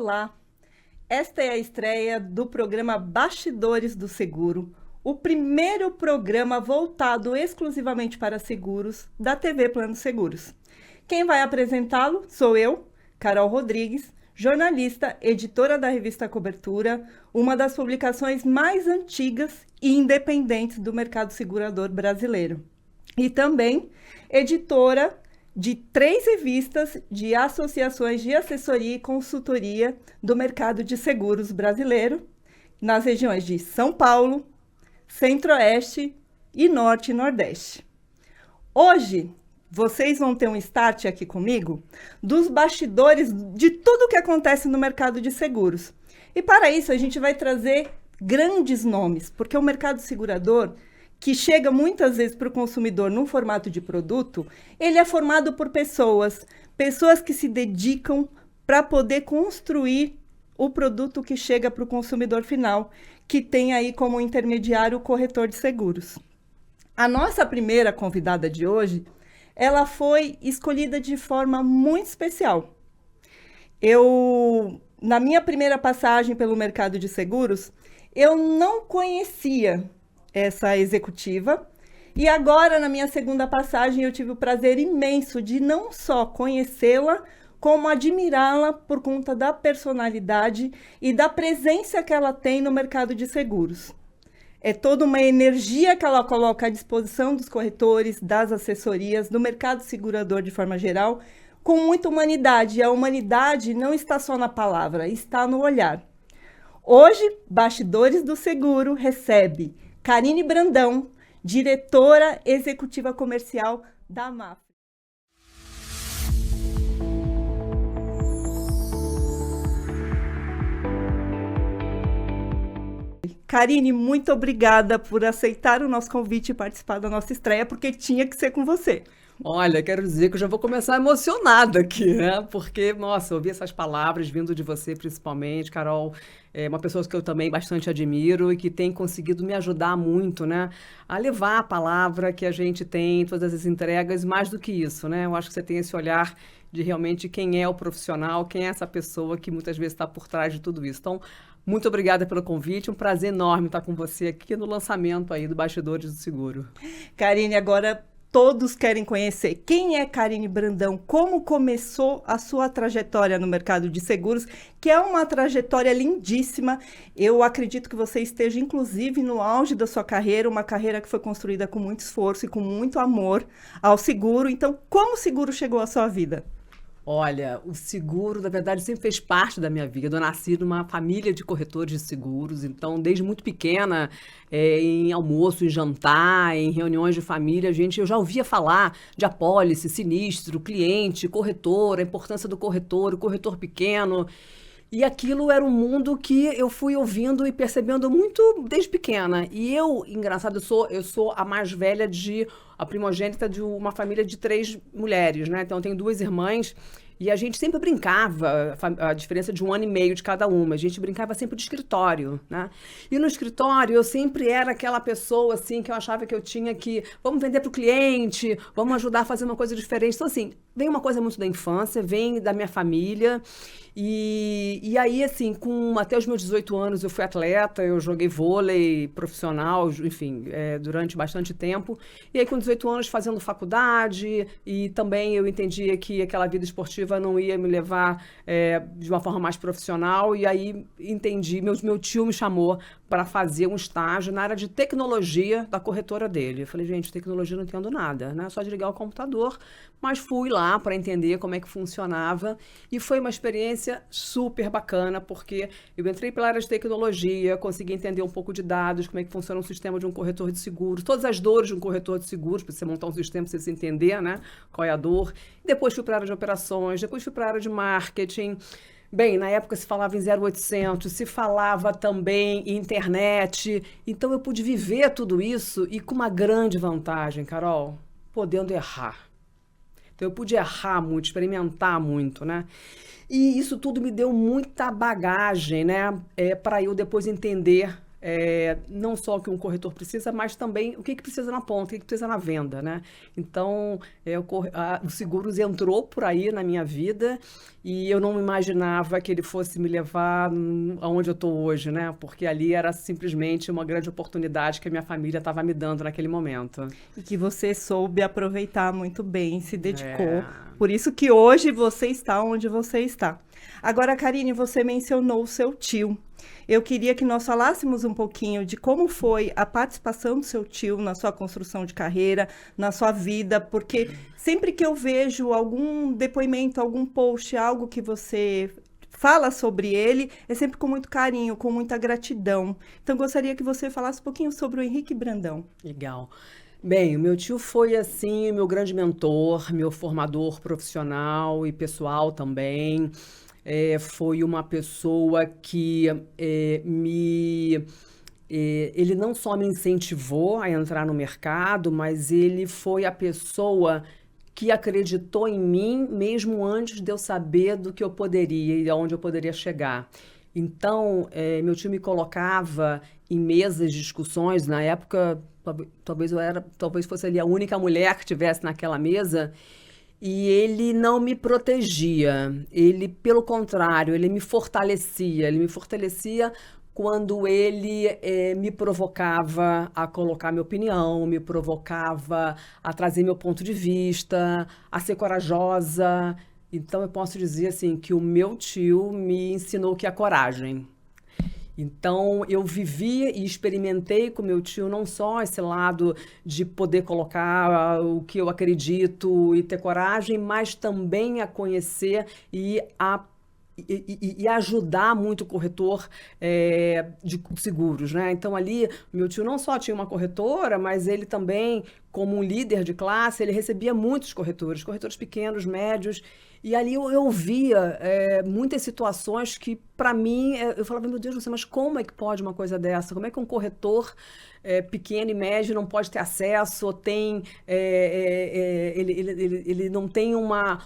Olá, esta é a estreia do programa Bastidores do Seguro, o primeiro programa voltado exclusivamente para seguros da TV Plano Seguros. Quem vai apresentá-lo sou eu, Carol Rodrigues, jornalista, editora da revista Cobertura, uma das publicações mais antigas e independentes do mercado segurador brasileiro. E também editora de 3 revistas de associações de assessoria e consultoria do mercado de seguros brasileiro, nas regiões de São Paulo, Centro-Oeste e Norte e Nordeste. Hoje, vocês vão ter um start aqui comigo dos bastidores de tudo o que acontece no mercado de seguros. E para isso, a gente vai trazer grandes nomes, porque o mercado segurador, que chega muitas vezes para o consumidor num formato de produto, ele é formado por pessoas que se dedicam para poder construir o produto que chega para o consumidor final, que tem aí como intermediário o corretor de seguros. A nossa primeira convidada de hoje, ela foi escolhida de forma muito especial. Na minha primeira passagem pelo mercado de seguros, eu não conhecia essa executiva, e agora, na minha segunda passagem, eu tive o prazer imenso de não só conhecê-la, como admirá-la por conta da personalidade e da presença que ela tem no mercado de seguros. É toda uma energia que ela coloca à disposição dos corretores, das assessorias, do mercado segurador de forma geral, com muita humanidade. E a humanidade não está só na palavra, está no olhar. Hoje, Bastidores do Seguro recebe Karine Brandão, diretora executiva comercial da Mafre. Karine, muito obrigada por aceitar o nosso convite e participar da nossa estreia, porque tinha que ser com você. Olha, quero dizer que eu já vou começar emocionada aqui, né? Porque, nossa, ouvir essas palavras vindo de você, principalmente, Carol, é uma pessoa que eu também bastante admiro e que tem conseguido me ajudar muito, né? A levar a palavra que a gente tem, todas as entregas, mais do que isso, né? Eu acho que você tem esse olhar de realmente quem é o profissional, quem é essa pessoa que muitas vezes está por trás de tudo isso. Então, muito obrigada pelo convite, um prazer enorme estar com você aqui no lançamento aí do Bastidores do Seguro. Karine, agora todos querem conhecer quem é Karine Brandão, como começou a sua trajetória no mercado de seguros, que é uma trajetória lindíssima. Eu acredito que você esteja, inclusive, no auge da sua carreira, uma carreira que foi construída com muito esforço e com muito amor ao seguro. Então, como o seguro chegou à sua vida? Olha, o seguro, na verdade, sempre fez parte da minha vida. Eu nasci numa família de corretores de seguros, então, desde muito pequena, em almoço, em jantar, em reuniões de família, eu já ouvia falar de apólice, sinistro, cliente, corretor, a importância do corretor, o corretor pequeno. E aquilo era um mundo que eu fui ouvindo e percebendo muito desde pequena. E engraçado, eu sou a mais velha a primogênita de uma família de 3 mulheres, né? Então, eu tenho 2 irmãs e a gente sempre brincava, a diferença de 1 ano e meio de cada uma, a gente brincava sempre de escritório, né? E no escritório eu sempre era aquela pessoa, assim, que eu achava que eu tinha que, vamos vender para o cliente, vamos ajudar a fazer uma coisa diferente. Então, assim, vem uma coisa muito da infância, vem da minha família. E aí, assim, até os meus 18 anos eu fui atleta, eu joguei vôlei profissional, enfim, durante bastante tempo. E aí, com 18 anos, fazendo faculdade, e também eu entendia que aquela vida esportiva não ia me levar de uma forma mais profissional. E aí, meu tio me chamou para fazer um estágio na área de tecnologia da corretora dele. Eu falei, gente, tecnologia não entendo nada, né? Só de ligar o computador. Mas fui lá para entender como é que funcionava e foi uma experiência super bacana, porque eu entrei pela área de tecnologia, consegui entender um pouco de dados, como é que funciona um sistema de um corretor de seguros, todas as dores de um corretor de seguros, para você montar um sistema, para você entender, né, qual é a dor. Depois fui para a área de operações, depois fui para a área de marketing. Bem, na época se falava em 0800, se falava também em internet, então eu pude viver tudo isso e com uma grande vantagem, Carol, podendo errar. Então, eu pude errar muito, experimentar muito, né? E isso tudo me deu muita bagagem, né? Para eu depois entender não só o que um corretor precisa, mas também o que precisa na ponta, o que precisa na venda, né? Então, o Seguros entrou por aí na minha vida e eu não imaginava que ele fosse me levar aonde eu estou hoje, né? Porque ali era simplesmente uma grande oportunidade que a minha família estava me dando naquele momento. E que você soube aproveitar muito bem, se dedicou. É. Por isso que hoje você está onde você está. Agora, Karine, você mencionou o seu tio. Eu queria que nós falássemos um pouquinho de como foi a participação do seu tio na sua construção de carreira, na sua vida, porque sempre que eu vejo algum depoimento, algum post, algo que você fala sobre ele, é sempre com muito carinho, com muita gratidão. Então, gostaria que você falasse um pouquinho sobre o Henrique Brandão. Legal. Bem, o meu tio foi, assim, meu grande mentor, meu formador profissional e pessoal também. Foi uma pessoa que ele não só me incentivou a entrar no mercado, mas ele foi a pessoa que acreditou em mim mesmo antes de eu saber do que eu poderia e aonde eu poderia chegar. Então, meu tio me colocava em mesas de discussões. Na época, talvez fosse ali a única mulher que estivesse naquela mesa. E ele não me protegia, ele, pelo contrário, ele me fortalecia. Ele me fortalecia quando ele me provocava a colocar minha opinião, me provocava a trazer meu ponto de vista, a ser corajosa. Então, eu posso dizer assim que o meu tio me ensinou o que é coragem. Então, eu vivi e experimentei com meu tio não só esse lado de poder colocar o que eu acredito e ter coragem, mas também a conhecer e ajudar muito o corretor de seguros, né? Então, ali, meu tio não só tinha uma corretora, mas ele também, como um líder de classe, ele recebia muitos corretores pequenos, médios. E ali eu via muitas situações que, para mim, eu falava, meu Deus do céu, mas como é que pode uma coisa dessa? Como é que um corretor pequeno e médio não pode ter acesso, ou tem, ele não tem uma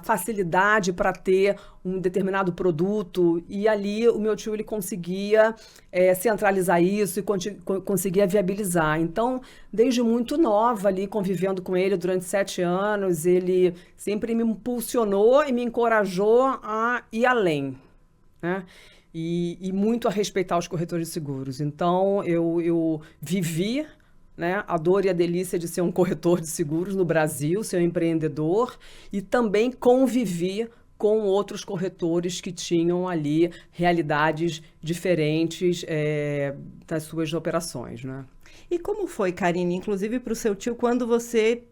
facilidade para ter um determinado produto? E ali o meu tio ele conseguia centralizar isso e conseguia viabilizar. Então, desde muito nova ali, convivendo com ele durante 7 anos, ele sempre me impulsionou e me encorajou a ir além, né? E muito a respeitar os corretores de seguros. Então, eu vivi, né, a dor e a delícia de ser um corretor de seguros no Brasil, ser um empreendedor, e também convivi com outros corretores que tinham ali realidades diferentes das suas operações, né? E como foi, Karine, inclusive para o seu tio, quando você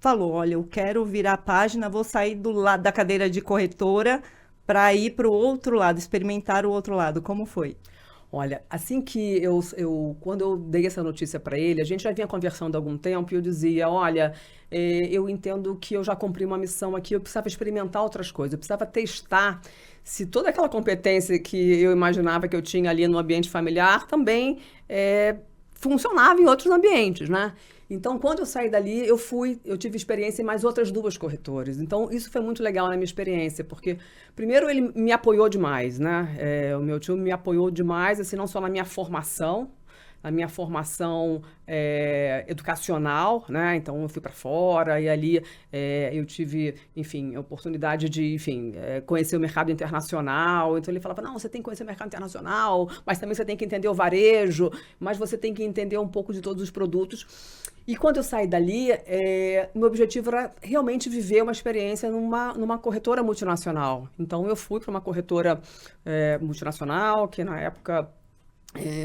falou, olha, eu quero virar a página, vou sair do lado da cadeira de corretora para ir para o outro lado, experimentar o outro lado, como foi? Olha, assim que quando eu dei essa notícia para ele, a gente já vinha conversando há algum tempo e eu dizia, olha, eu entendo que eu já cumpri uma missão aqui, eu precisava experimentar outras coisas, eu precisava testar se toda aquela competência que eu imaginava que eu tinha ali no ambiente familiar também funcionava em outros ambientes, né? Então, quando eu saí dali, eu tive experiência em mais outras 2 corretoras. Então, isso foi muito legal na minha experiência, porque, primeiro, ele me apoiou demais, né? O meu tio me apoiou demais, assim, não só na minha formação educacional, né? Então, eu fui para fora e ali eu tive, enfim, a oportunidade de, enfim, conhecer o mercado internacional. Então, ele falava, não, você tem que conhecer o mercado internacional, mas também você tem que entender o varejo, mas você tem que entender um pouco de todos os produtos. E quando eu saí dali, meu objetivo era realmente viver uma experiência numa corretora multinacional. Então, eu fui para uma corretora multinacional, que na época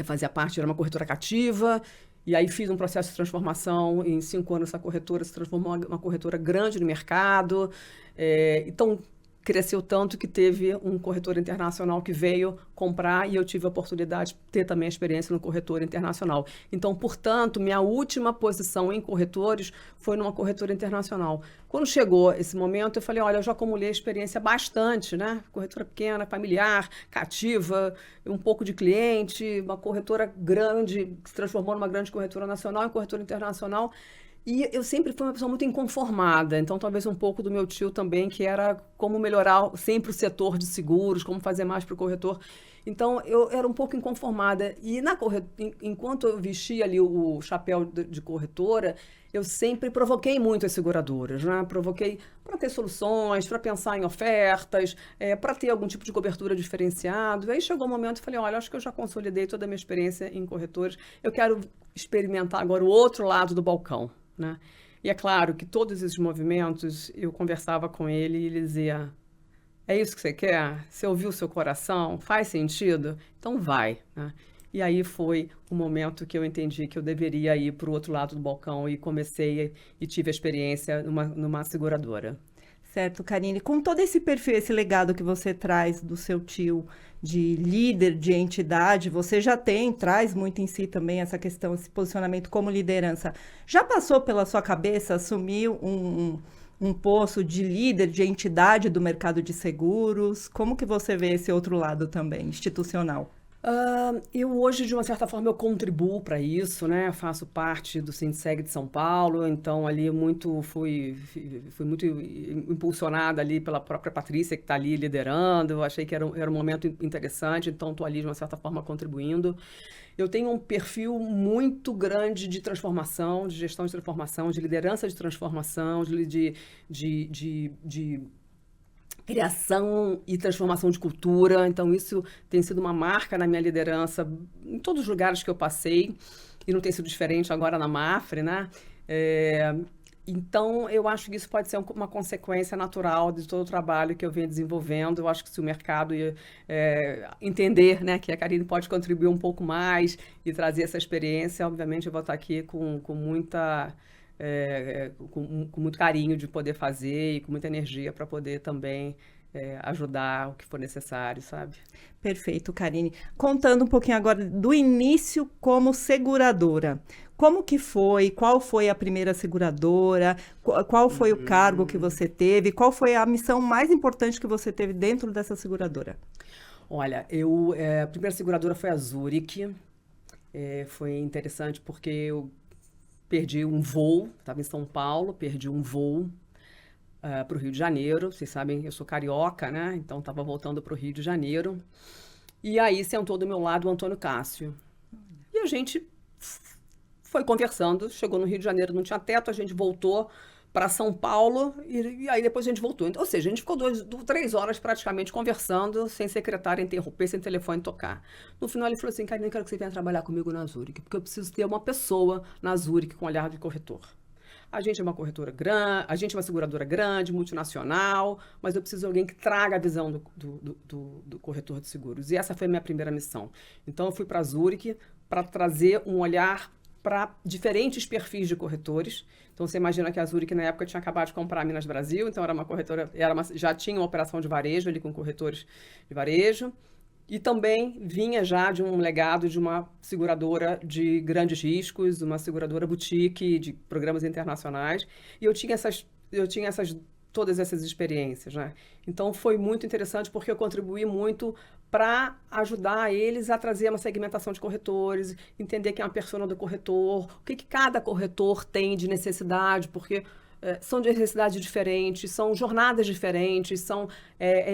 fazia parte, era uma corretora cativa, e aí fiz um processo de transformação. Em 5 anos, essa corretora se transformou em uma corretora grande no mercado. Então, cresceu tanto que teve um corretor internacional que veio comprar e eu tive a oportunidade de ter também a experiência no corretor internacional. Então, portanto, minha última posição em corretores foi numa corretora internacional. Quando chegou esse momento, eu falei, olha, eu já acumulei experiência bastante, né? Corretora pequena, familiar, cativa, um pouco de cliente, uma corretora grande, que se transformou numa grande corretora nacional e corretora internacional. E eu sempre fui uma pessoa muito inconformada, então talvez um pouco do meu tio também, que era como melhorar sempre o setor de seguros, como fazer mais para o corretor. Então, eu era um pouco inconformada. E enquanto eu vestia ali o chapéu de corretora, eu sempre provoquei muito as seguradoras, né? Provoquei para ter soluções, para pensar em ofertas, para ter algum tipo de cobertura diferenciado. Aí chegou o momento e falei, olha, acho que eu já consolidei toda a minha experiência em corretores. Eu quero experimentar agora o outro lado do balcão, né? E é claro que todos esses movimentos, eu conversava com ele e ele dizia, é isso que você quer? Você ouviu o seu coração? Faz sentido? Então vai, né? E aí foi o momento que eu entendi que eu deveria ir para o outro lado do balcão e comecei e tive a experiência numa seguradora. Certo, Karine. Com todo esse perfil, esse legado que você traz do seu tio de líder de entidade, você já traz muito em si também essa questão, esse posicionamento como liderança. Já passou pela sua cabeça assumir um posto de líder de entidade do mercado de seguros? Como que você vê esse outro lado também, institucional? Eu hoje, de uma certa forma, eu contribuo para isso, né? Eu faço parte do Sindseg de São Paulo, então ali fui muito impulsionada ali pela própria Patrícia, que está ali liderando. Eu achei que era um momento interessante, então estou ali, de uma certa forma, contribuindo. Eu tenho um perfil muito grande de transformação, de gestão de transformação, de liderança de transformação, de criação e transformação de cultura. Então, isso tem sido uma marca na minha liderança em todos os lugares que eu passei, e não tem sido diferente agora na Mapfre, né? Então, eu acho que isso pode ser uma consequência natural de todo o trabalho que eu venho desenvolvendo. Eu acho que se o mercado entender, né, que a Karine pode contribuir um pouco mais e trazer essa experiência, obviamente eu vou estar aqui com muito carinho de poder fazer e com muita energia para poder também ajudar o que for necessário, sabe? Perfeito, Karine. Contando um pouquinho agora do início como seguradora. Como que foi? Qual foi a primeira seguradora? Qual foi o cargo que você teve? Qual foi a missão mais importante que você teve dentro dessa seguradora? Olha, a primeira seguradora foi a Zurich. Foi interessante porque eu perdi um voo, estava em São Paulo, perdi um voo para o Rio de Janeiro. Vocês sabem, eu sou carioca, né? Então estava voltando para o Rio de Janeiro. E aí sentou do meu lado o Antônio Cássio. E a gente foi conversando, chegou no Rio de Janeiro, não tinha teto, a gente voltou para São Paulo e aí depois a gente voltou. Então, ou seja, a gente ficou 3 horas praticamente conversando, sem secretária interromper, sem telefone tocar. No final ele falou assim, Karine, eu quero que você venha trabalhar comigo na Zurich, porque eu preciso ter uma pessoa na Zurich com olhar de corretor. A gente é uma corretora grande, a gente é uma seguradora grande, multinacional, mas eu preciso de alguém que traga a visão do corretor de seguros. E essa foi a minha primeira missão. Então eu fui para a Zurich para trazer um olhar para diferentes perfis de corretores. Então, você imagina que a Zurich, na época, tinha acabado de comprar a Minas Brasil, então era uma corretora, já tinha uma operação de varejo ali com corretores de varejo, e também vinha já de um legado de uma seguradora de grandes riscos, uma seguradora boutique de programas internacionais, e eu tinha todas essas experiências, né? Então, foi muito interessante porque eu contribuí muito para ajudar eles a trazer uma segmentação de corretores, entender quem é a persona do corretor, o que cada corretor tem de necessidade, porque são de necessidades diferentes, são jornadas diferentes, são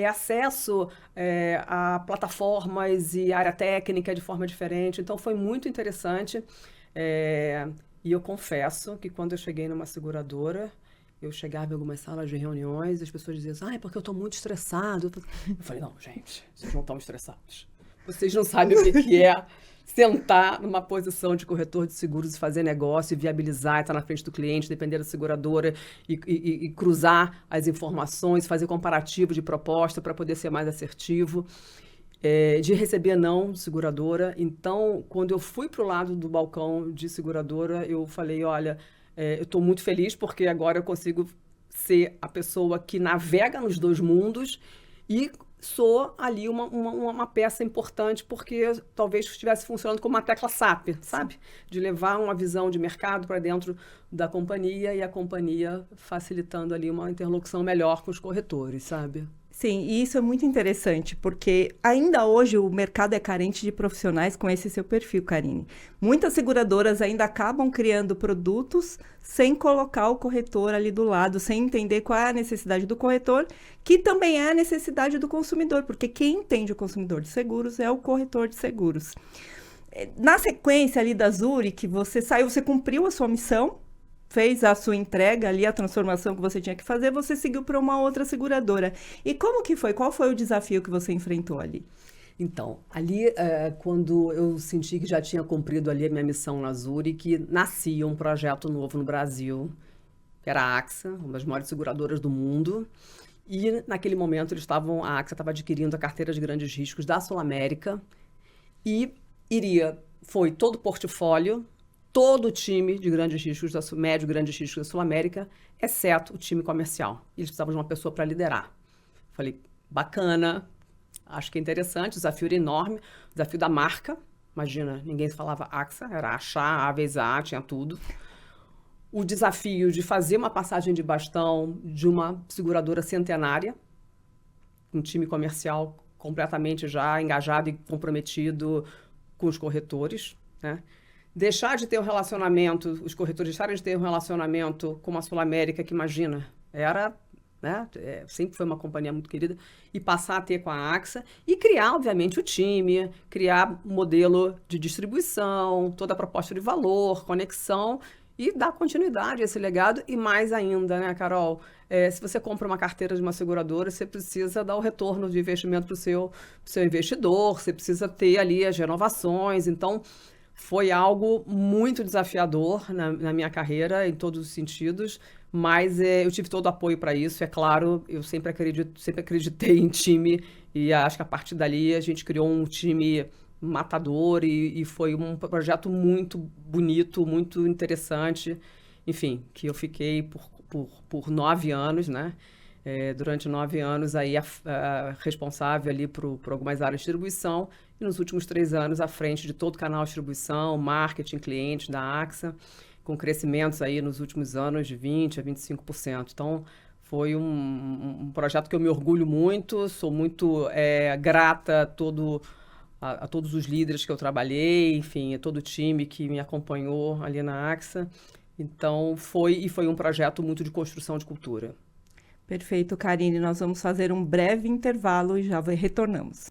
acesso a plataformas e área técnica de forma diferente. Então, foi muito interessante. E eu confesso que quando eu cheguei numa seguradora, eu chegava em algumas salas de reuniões e as pessoas diziam assim, porque eu estou muito estressado. Eu falei, não, gente, vocês não estão estressados. Vocês não sabem o que é sentar numa posição de corretor de seguros e fazer negócio, e viabilizar, estar na frente do cliente, depender da seguradora e cruzar as informações, fazer comparativo de proposta para poder ser mais assertivo. De receber não de seguradora. Então, quando eu fui para o lado do balcão de seguradora, eu falei, olha, eu estou muito feliz porque agora eu consigo ser a pessoa que navega nos dois mundos e sou ali uma peça importante porque talvez estivesse funcionando como uma tecla SAP, sabe? De levar uma visão de mercado para dentro da companhia e a companhia facilitando ali uma interlocução melhor com os corretores, sabe? Sim, e isso é muito interessante, porque ainda hoje o mercado é carente de profissionais com esse seu perfil, Karine. Muitas seguradoras ainda acabam criando produtos sem colocar o corretor ali do lado, sem entender qual é a necessidade do corretor, que também é a necessidade do consumidor, porque quem entende o consumidor de seguros é o corretor de seguros. Na sequência ali da Zurich, você saiu, você cumpriu a sua missão, fez a sua entrega ali, a transformação que você tinha que fazer, você seguiu para uma outra seguradora. E como que foi? Qual foi o desafio que você enfrentou ali? Então, ali, quando eu senti que já tinha cumprido ali a minha missão na Zurich, nascia um projeto novo no Brasil, que era a AXA, uma das maiores seguradoras do mundo. E naquele momento a AXA estava adquirindo a carteira de grandes riscos da Sul América e foi todo o portfólio, todo o time de grandes riscos, médio grandes riscos da Sul América, exceto o time comercial. Eles precisavam de uma pessoa para liderar. Falei, bacana, acho que é interessante, o desafio era enorme, o desafio da marca, imagina, ninguém falava AXA, era achar, A vezes A, tinha tudo. O desafio de fazer uma passagem de bastão de uma seguradora centenária, um time comercial completamente já engajado e comprometido com os corretores, né? Deixar de ter um relacionamento, os corretores deixarem de ter um relacionamento com a Sul América, que imagina, era, né, sempre foi uma companhia muito querida, e passar a ter com a AXA, e criar, obviamente, o time, criar um modelo de distribuição, toda a proposta de valor, conexão, e dar continuidade a esse legado, e mais ainda, né, Carol? Se você compra uma carteira de uma seguradora, você precisa dar o retorno de investimento para o seu investidor, você precisa ter ali as renovações, então foi algo muito desafiador na minha carreira, em todos os sentidos, mas eu tive todo o apoio para isso. É claro, eu sempre acreditei em time, e acho que a partir dali a gente criou um time matador e foi um projeto muito bonito, muito interessante, enfim, que eu fiquei por 9 anos, né? Durante 9 anos aí responsável ali por algumas áreas de distribuição e nos últimos 3 anos à frente de todo o canal de distribuição, marketing, clientes da AXA, com crescimentos aí nos últimos anos de 20% a 25%. Então, foi um projeto que eu me orgulho muito, sou muito grata a todos os líderes que eu trabalhei, enfim, a todo o time que me acompanhou ali na AXA. Então, foi um projeto muito de construção de cultura. Perfeito, Karine. Nós vamos fazer um breve intervalo e já retornamos.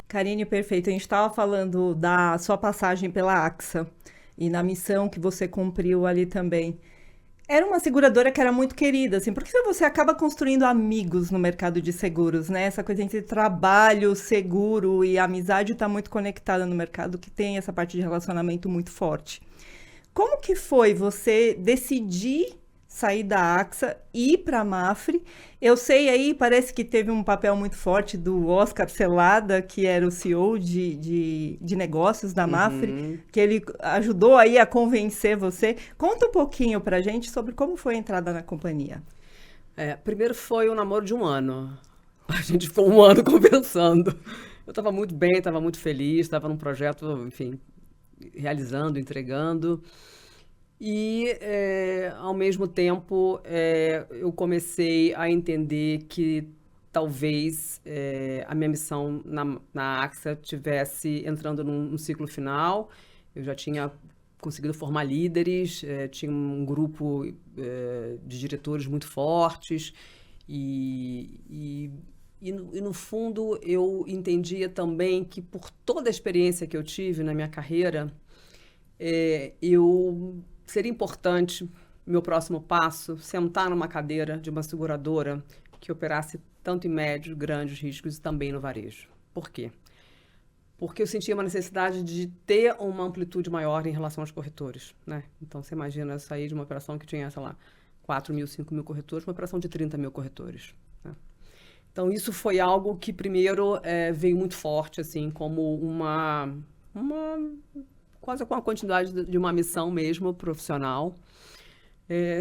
Karine, perfeito. A gente estava falando da sua passagem pela AXA e na missão que você cumpriu ali também. Era uma seguradora que era muito querida, assim, porque você acaba construindo amigos no mercado de seguros, né? Essa coisa entre trabalho, seguro e amizade está muito conectada no mercado, que tem essa parte de relacionamento muito forte. Como que foi você decidir sair da AXA e ir para a Mapfre? Eu sei aí, parece que teve um papel muito forte do Oscar Celada, que era o CEO de negócios da Mapfre, que ele ajudou aí a convencer você. Conta um pouquinho para a gente sobre como foi a entrada na companhia. Primeiro foi um namoro de 1 ano. A gente ficou 1 ano conversando. Eu estava muito bem, estava muito feliz, estava num projeto, enfim, realizando, entregando. E, ao mesmo tempo, eu comecei a entender que talvez a minha missão na AXA tivesse entrando num ciclo final. Eu já tinha conseguido formar líderes, tinha um grupo de diretores muito fortes e no fundo, eu entendia também que por toda a experiência que eu tive na minha carreira, seria importante, meu próximo passo, sentar numa cadeira de uma seguradora que operasse tanto em médios, grandes riscos e também no varejo. Por quê? Porque eu sentia uma necessidade de ter uma amplitude maior em relação aos corretores, né? Então, você imagina eu sair de uma operação que tinha, sei lá, 4 mil, 5 mil corretores, uma operação de 30 mil corretores, né? Então, isso foi algo que, primeiro, veio muito forte, assim, como quase com a continuidade de uma missão mesmo profissional.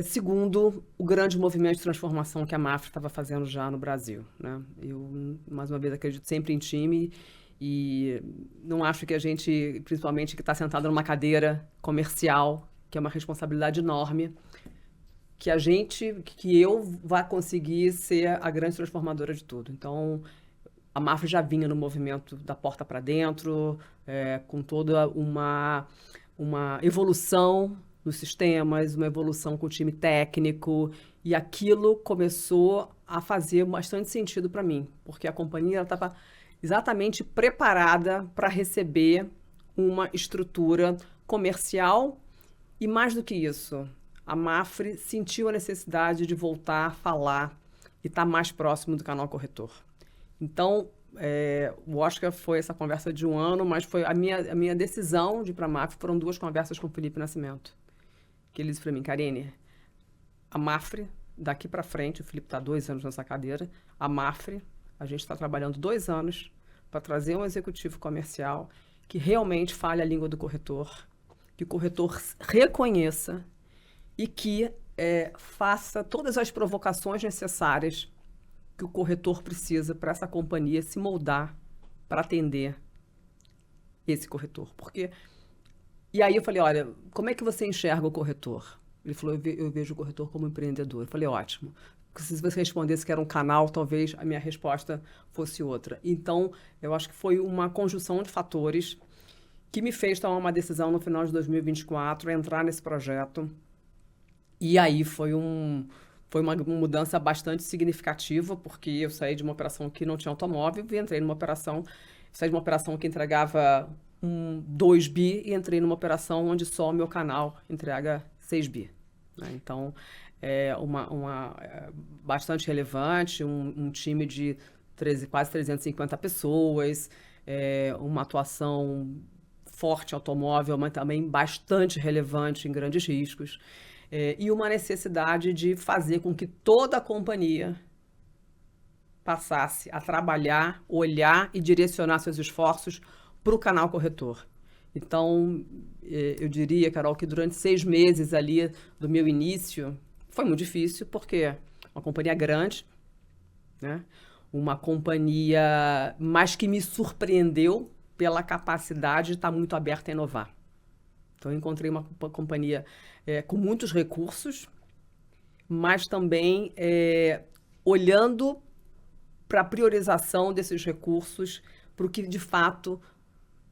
Segundo, o grande movimento de transformação que a Mafra estava fazendo já no Brasil, né? Eu, mais uma vez, acredito sempre em time e não acho que a gente, principalmente que está sentado numa cadeira comercial, que é uma responsabilidade enorme, que eu vá conseguir ser a grande transformadora de tudo. Então, a Mafra já vinha no movimento da porta para dentro, com toda uma evolução nos sistemas, uma evolução com o time técnico, e aquilo começou a fazer bastante sentido para mim, porque a companhia estava exatamente preparada para receber uma estrutura comercial e, mais do que isso, a Mafre sentiu a necessidade de voltar a falar e estar mais próximo do canal corretor. Então, o Oscar foi essa conversa de 1 ano, mas foi a minha decisão de ir para a Mafre foram 2 conversas com o Felipe Nascimento. Que ele disse para mim, Karine, a Mafre, daqui para frente, o Felipe está 2 anos nessa cadeira, a Mafre, a gente está trabalhando 2 anos para trazer um executivo comercial que realmente fale a língua do corretor, que o corretor reconheça e que faça todas as provocações necessárias que o corretor precisa para essa companhia se moldar para atender esse corretor. E aí eu falei, olha, como é que você enxerga o corretor? Ele falou, eu vejo o corretor como empreendedor. Eu falei, ótimo. Se você respondesse que era um canal, talvez a minha resposta fosse outra. Então, eu acho que foi uma conjunção de fatores que me fez tomar uma decisão no final de 2024, entrar nesse projeto. E aí foi uma mudança bastante significativa, porque eu saí de uma operação que não tinha automóvel e entrei numa operação, saí de uma operação que entregava 2 bi e entrei numa operação onde só o meu canal entrega 6 bi. Né? Então, bastante relevante, um time de quase 350 pessoas, uma atuação forte automóvel, mas também bastante relevante em grandes riscos. E uma necessidade de fazer com que toda a companhia passasse a trabalhar, olhar e direcionar seus esforços para o canal corretor. Então, eu diria, Carol, que durante 6 meses ali do meu início foi muito difícil, porque uma companhia grande, né? Uma companhia, mas que me surpreendeu pela capacidade de estar muito aberta a inovar. Então, eu encontrei uma companhia com muitos recursos, mas também olhando para a priorização desses recursos para o que, de fato,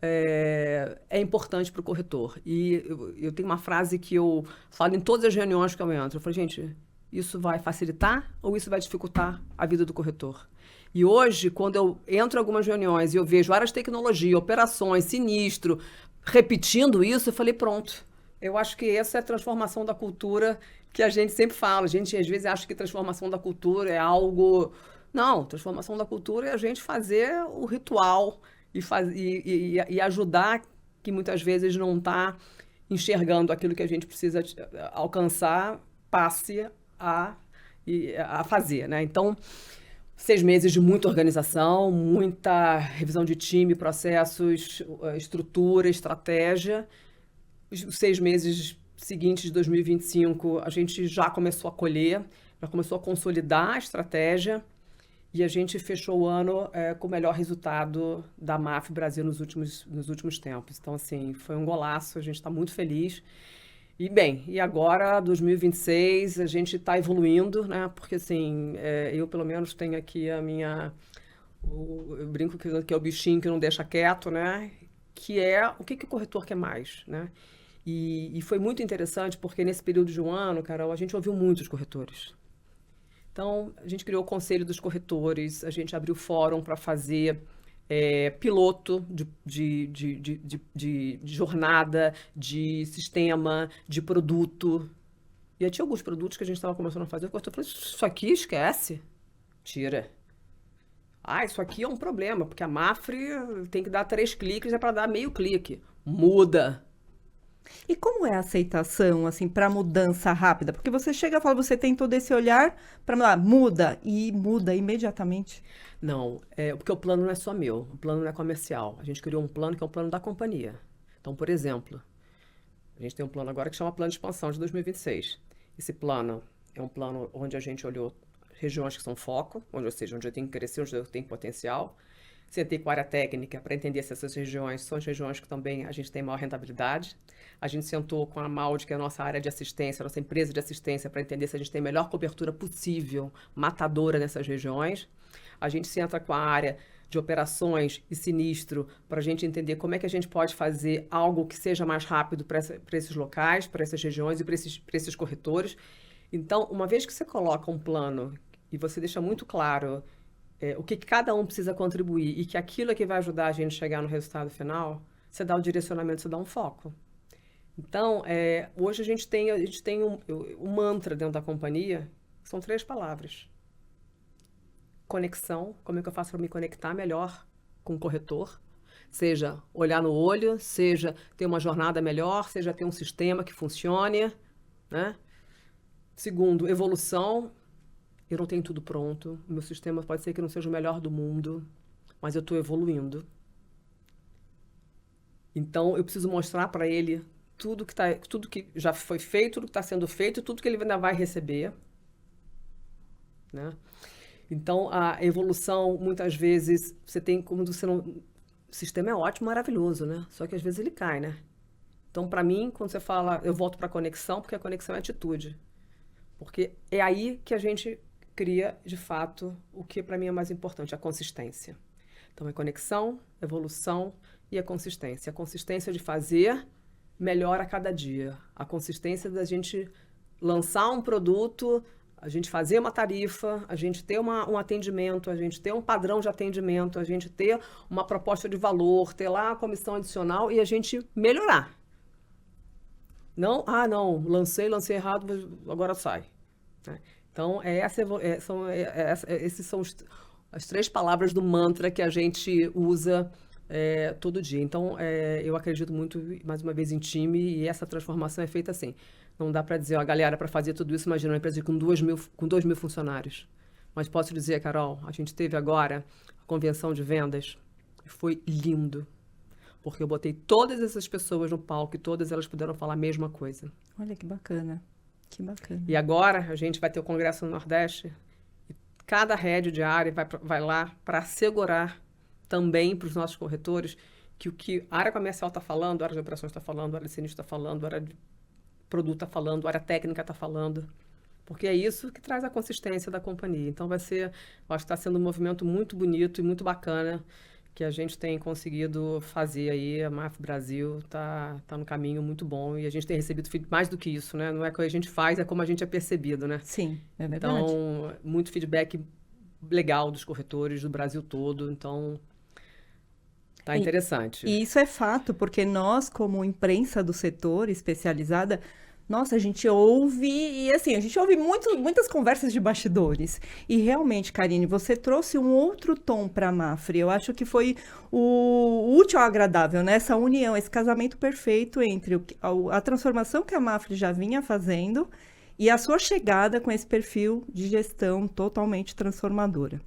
é importante para o corretor. E eu tenho uma frase que eu falo em todas as reuniões que eu entro. Eu falo, gente, isso vai facilitar ou isso vai dificultar a vida do corretor? E hoje, quando eu entro em algumas reuniões e eu vejo áreas de tecnologia, operações, sinistro, repetindo isso, eu falei, pronto. Eu acho que essa é a transformação da cultura que a gente sempre fala. A gente, às vezes, acha que transformação da cultura é algo... Não, transformação da cultura é a gente fazer o ritual e ajudar que muitas vezes não está enxergando aquilo que a gente precisa alcançar, passe a fazer, né? Então, 6 meses de muita organização, muita revisão de time, processos, estrutura, estratégia. Os 6 meses seguintes de 2025, a gente já começou a colher, já começou a consolidar a estratégia e a gente fechou o ano com o melhor resultado da Mafre Brasil nos últimos tempos. Então, assim, foi um golaço, a gente está muito feliz. E agora, 2026, a gente está evoluindo, né? Porque, assim, eu pelo menos tenho aqui eu brinco que é o bichinho que não deixa quieto, né? Que é o que o corretor quer mais, né? E foi muito interessante porque nesse período de 1 ano, Carol, a gente ouviu muitos corretores. Então, a gente criou o Conselho dos Corretores, a gente abriu fórum para fazer piloto de jornada, de sistema, de produto. E aí tinha alguns produtos que a gente estava começando a fazer, o corretor falou, isso aqui esquece, tira. Isso aqui é um problema, porque a Mafre tem que dar 3 cliques, é para dar meio clique. Muda. E como é a aceitação, assim, para mudança rápida? Porque você chega e fala, você tem todo esse olhar para mudar, muda, e muda imediatamente. Não, porque o plano não é só meu, o plano não é comercial. A gente criou um plano que é o plano da companhia. Então, por exemplo, a gente tem um plano agora que chama Plano de Expansão de 2026. Esse plano é um plano onde a gente olhou regiões que são foco, ou seja, onde eu tenho que crescer, onde eu tenho potencial. Sentei com a área técnica para entender se essas regiões são as regiões que também a gente tem maior rentabilidade. A gente sentou com a Maldi, que é a nossa área de assistência, a nossa empresa de assistência, para entender se a gente tem a melhor cobertura possível, matadora nessas regiões. A gente senta com a área de operações e sinistro para a gente entender como é que a gente pode fazer algo que seja mais rápido para esses locais, para essas regiões e para esses corretores. Então, uma vez que você coloca um plano e você deixa muito claro o que cada um precisa contribuir e que aquilo é que vai ajudar a gente a chegar no resultado final, você dá o direcionamento, você dá um foco. Então, hoje a gente tem um mantra dentro da companhia, que são 3 palavras. Conexão, como é que eu faço para me conectar melhor com o corretor? Seja olhar no olho, seja ter uma jornada melhor, seja ter um sistema que funcione, né? Segundo, evolução. Eu não tenho tudo pronto. O meu sistema pode ser que não seja o melhor do mundo, mas eu estou evoluindo. Então, eu preciso mostrar para ele tudo que já foi feito, tudo que está sendo feito, tudo que ele ainda vai receber, né? Então, a evolução, muitas vezes, você tem como você não... O sistema é ótimo, maravilhoso, né? Só que às vezes ele cai, né? Então, para mim, quando você fala, eu volto para a conexão, porque a conexão é atitude. Porque é aí que a gente cria, de fato, o que para mim é mais importante, a consistência. Então, é conexão, evolução e a consistência. A consistência de fazer melhor a cada dia. A consistência da gente lançar um produto, a gente fazer uma tarifa, a gente ter um atendimento, a gente ter um padrão de atendimento, a gente ter uma proposta de valor, ter lá a comissão adicional e a gente melhorar. Não, lancei errado, agora sai. Então, esses são as 3 palavras do mantra que a gente usa todo dia. Então, eu acredito muito, mais uma vez, em time, e essa transformação é feita assim. Não dá para dizer, galera, para fazer tudo isso, imagina uma empresa com 2.000 funcionários. Mas posso dizer, Carol, a gente teve agora a convenção de vendas e foi lindo. Porque eu botei todas essas pessoas no palco e todas elas puderam falar a mesma coisa. Olha que bacana, que bacana. E agora a gente vai ter o Congresso no Nordeste e cada head de área vai lá para assegurar também para os nossos corretores que o que a área comercial está falando, a área de operações está falando, a área de sinistro está falando, a área de produto está falando, a área técnica está falando. Porque é isso que traz a consistência da companhia. Então eu acho que está sendo um movimento muito bonito e muito bacana que a gente tem conseguido fazer aí. A MAF Brasil tá no caminho muito bom e a gente tem recebido mais do que isso, né? Não é o que a gente faz, é como a gente é percebido, né? Sim, é verdade. Então, muito feedback legal dos corretores do Brasil todo, então tá interessante. E isso é fato, porque nós, como imprensa do setor especializada, nossa, a gente ouve, e assim, a gente ouve muitas conversas de bastidores. E realmente, Karine, você trouxe um outro tom para a Mafre. Eu acho que foi o útil ao agradável, né? Essa união, esse casamento perfeito entre a transformação que a Mafre já vinha fazendo e a sua chegada com esse perfil de gestão totalmente transformadora.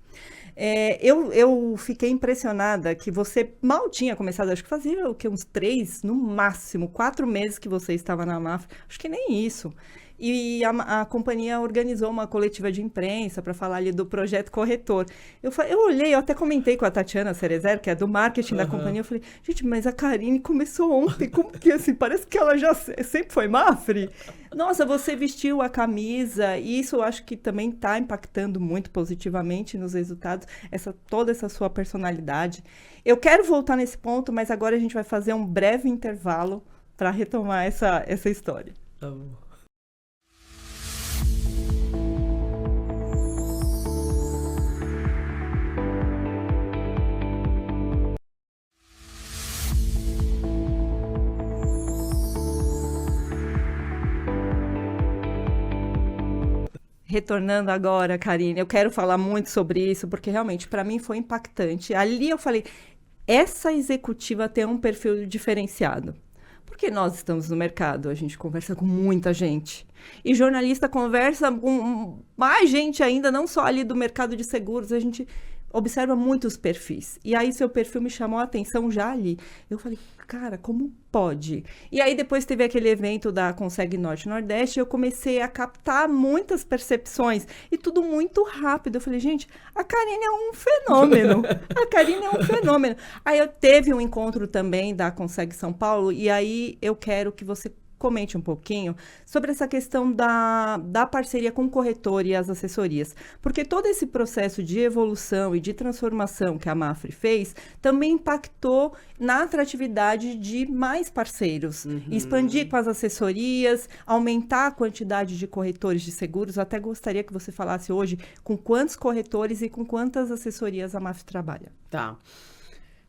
Eu fiquei impressionada que você mal tinha começado, acho que fazia uns 3, no máximo, 4 meses que você estava na Mafre, acho que nem isso. E a companhia organizou uma coletiva de imprensa para falar ali do projeto corretor. Eu olhei, eu até comentei com a Tatiana Cerezer, que é do marketing da companhia, eu falei, gente, mas a Karine começou ontem, como que assim, parece que ela já sempre foi Mafre? Nossa, você vestiu a camisa, e isso eu acho que também está impactando muito positivamente nos resultados, toda essa sua personalidade. Eu quero voltar nesse ponto, mas agora a gente vai fazer um breve intervalo para retomar essa história. Tá bom. Retornando agora, Karine, eu quero falar muito sobre isso, porque realmente para mim foi impactante. Ali eu falei, essa executiva tem um perfil diferenciado. Porque nós estamos no mercado, a gente conversa com muita gente. E jornalista conversa com mais gente ainda, não só ali do mercado de seguros, a gente observa muitos perfis. E aí seu perfil me chamou a atenção já ali. Eu falei, cara, como pode? E aí depois teve aquele evento da Consegue Norte e Nordeste, e eu comecei a captar muitas percepções, e tudo muito rápido. Eu falei, gente, a Karine é um fenômeno. A Karine é um fenômeno. Aí eu teve um encontro também da Consegue São Paulo, e aí eu quero que você comente um pouquinho sobre essa questão da parceria com o corretor e as assessorias. Porque todo esse processo de evolução e de transformação que a Mafre fez também impactou na atratividade de mais parceiros. Expandir com as assessorias, aumentar a quantidade de corretores de seguros. Eu até gostaria que você falasse hoje com quantos corretores e com quantas assessorias a Mafre trabalha. Tá.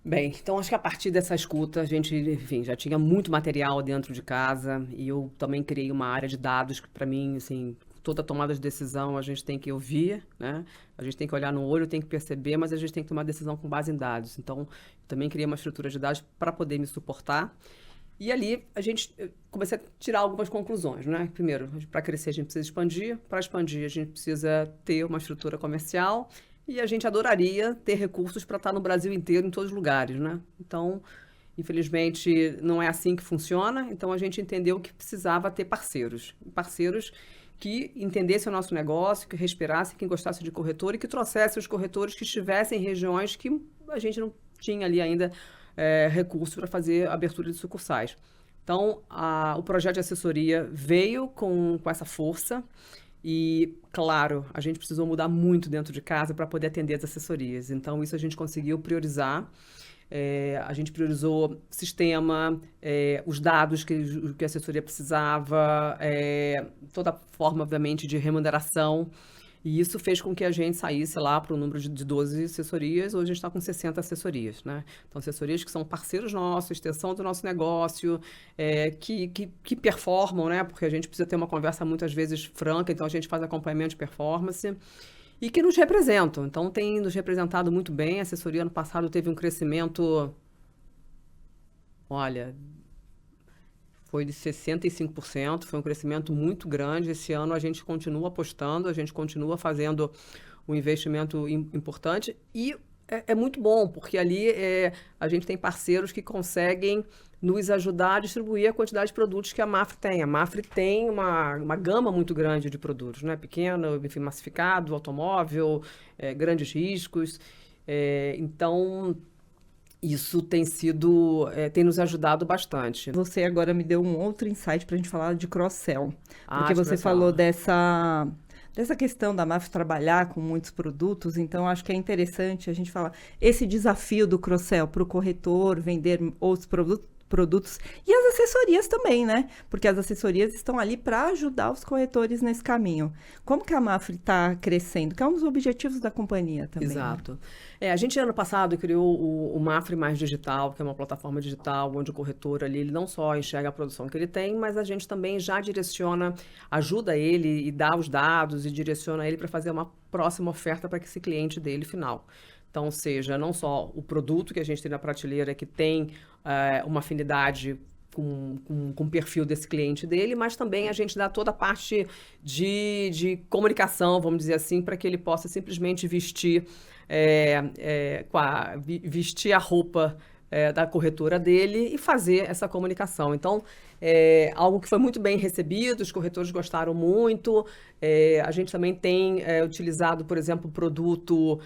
Bem, então acho que a partir dessa escuta a gente, enfim, já tinha muito material dentro de casa e eu também criei uma área de dados que para mim, assim, toda tomada de decisão a gente tem que ouvir, né? A gente tem que olhar no olho, tem que perceber, mas a gente tem que tomar decisão com base em dados. Então, eu também criei uma estrutura de dados para poder me suportar. E ali comecei a tirar algumas conclusões, né? Primeiro, para crescer a gente precisa expandir, para expandir a gente precisa ter uma estrutura comercial. E a gente adoraria ter recursos para estar no Brasil inteiro, em todos os lugares, né? Então, infelizmente, não é assim que funciona. Então, a gente entendeu que precisava ter parceiros. Parceiros que entendessem o nosso negócio, que respirassem, que gostassem de corretor e que trouxessem os corretores que estivessem em regiões que a gente não tinha ali ainda recursos para fazer a abertura de sucursais. Então, o projeto de assessoria veio com essa força. E, claro, a gente precisou mudar muito dentro de casa para poder atender as assessorias. Então, isso a gente conseguiu priorizar. A gente priorizou sistema, os dados que a assessoria precisava, toda a forma, obviamente, de remuneração. E isso fez com que a gente saísse lá para o número de 12 assessorias. Hoje a gente está com 60 assessorias, né? Então, assessorias que são parceiros nossos, extensão do nosso negócio, que performam, né? Porque a gente precisa ter uma conversa muitas vezes franca, então a gente faz acompanhamento de performance. E que nos representam. Então, tem nos representado muito bem. A assessoria ano passado teve um crescimento, olha, foi de 65%, foi um crescimento muito grande. Esse ano a gente continua apostando, a gente continua fazendo um investimento importante e é muito bom, porque ali a gente tem parceiros que conseguem nos ajudar a distribuir a quantidade de produtos que a Mafre tem. A Mafre tem uma gama muito grande de produtos, né? Pequeno, enfim, massificado, automóvel, grandes riscos. Então, isso tem nos ajudado bastante. Você agora me deu um outro insight para a gente falar de cross-sell. Porque você cross-sell. falou dessa questão da Mafre trabalhar com muitos produtos, então acho que é interessante a gente falar esse desafio do cross-sell para o corretor vender outros produtos e as assessorias também, né? Porque as assessorias estão ali para ajudar os corretores nesse caminho. Como que a Mafre está crescendo? Que é um dos objetivos da companhia também. Exato. A gente, ano passado, criou o Mafre Mais Digital, que é uma plataforma digital onde o corretor ali, ele não só enxerga a produção que ele tem, mas a gente também já direciona, ajuda ele e dá os dados e direciona ele para fazer uma próxima oferta para esse cliente dele final. Então, seja não só o produto que a gente tem na prateleira, que tem uma afinidade com o perfil desse cliente dele, mas também a gente dá toda a parte de comunicação, vamos dizer assim, para que ele possa simplesmente vestir a roupa da corretora dele e fazer essa comunicação. Então, algo que foi muito bem recebido, os corretores gostaram muito. A gente também tem utilizado, por exemplo, o produto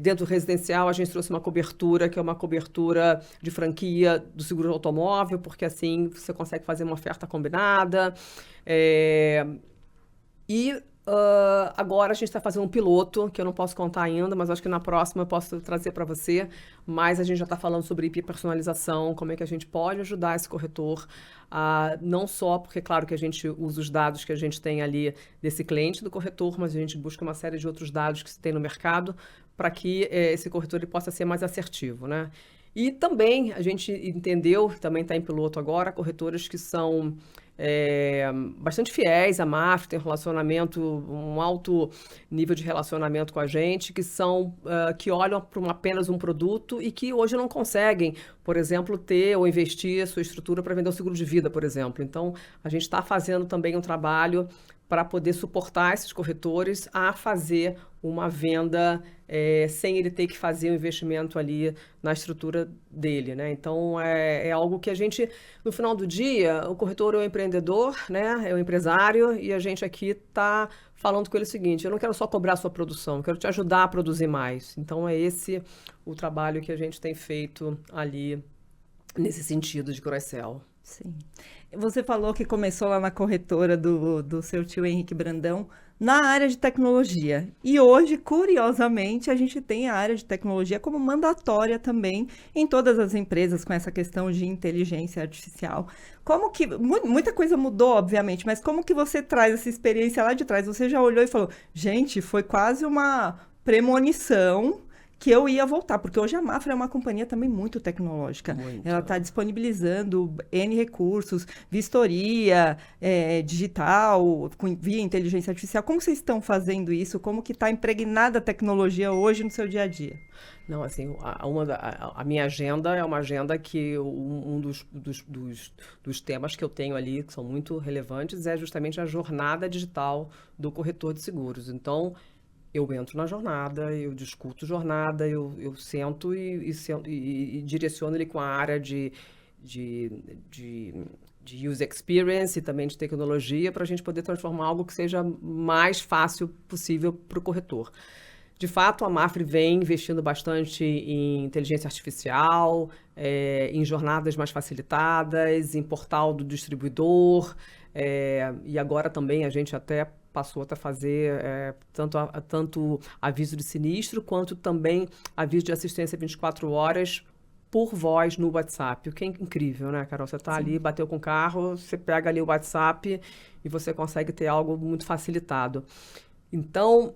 dentro do residencial. A gente trouxe uma cobertura, que é uma cobertura de franquia do seguro automóvel, porque assim você consegue fazer uma oferta combinada. Agora a gente está fazendo um piloto, que eu não posso contar ainda, mas acho que na próxima eu posso trazer para você. Mas a gente já está falando sobre hiperpersonalização, como é que a gente pode ajudar esse corretor, não só porque, claro, que a gente usa os dados que a gente tem ali desse cliente do corretor, mas a gente busca uma série de outros dados que se tem no mercado para que esse corretor ele possa ser mais assertivo, né? E também a gente entendeu, também está em piloto agora, corretores que são bastante fiéis à Mafre, tem um alto nível de relacionamento com a gente, que olham para apenas um produto e que hoje não conseguem, por exemplo, ter ou investir a sua estrutura para vender o seguro de vida, por exemplo. Então, a gente está fazendo também um trabalho para poder suportar esses corretores a fazer uma venda sem ele ter que fazer um investimento ali na estrutura dele, né? Então, é algo que a gente, no final do dia, o corretor é o empreendedor, né? É o empresário, e a gente aqui está falando com ele o seguinte: eu não quero só cobrar a sua produção, eu quero te ajudar a produzir mais. Então, é esse o trabalho que a gente tem feito ali nesse sentido de cross-sell. Sim. Você falou que começou lá na corretora do seu tio Henrique Brandão, na área de tecnologia. E hoje, curiosamente, a gente tem a área de tecnologia como mandatória também em todas as empresas com essa questão de inteligência artificial. Como que... Muita coisa mudou, obviamente, mas como que você traz essa experiência lá de trás? Você já olhou e falou, gente, foi quase uma premonição que eu ia voltar, porque hoje a Mafra é uma companhia também muito tecnológica. Muito. Ela está disponibilizando N recursos, vistoria digital, via inteligência artificial. Como vocês estão fazendo isso? Como que está impregnada a tecnologia hoje no seu dia a dia? Não, assim, a minha agenda é uma agenda que um dos temas que eu tenho ali, que são muito relevantes, é justamente a jornada digital do corretor de seguros. Então, eu entro na jornada, eu discuto jornada, eu sento e direciono ele com a área de user experience e também de tecnologia para a gente poder transformar algo que seja mais fácil possível para o corretor. De fato, a Mafre vem investindo bastante em inteligência artificial, em jornadas mais facilitadas, em portal do distribuidor, e agora também a gente até passou a fazer tanto aviso de sinistro, quanto também aviso de assistência 24 horas por voz no WhatsApp. O que é incrível, né, Carol? Você está ali, bateu com o carro, você pega ali o WhatsApp e você consegue ter algo muito facilitado. Então,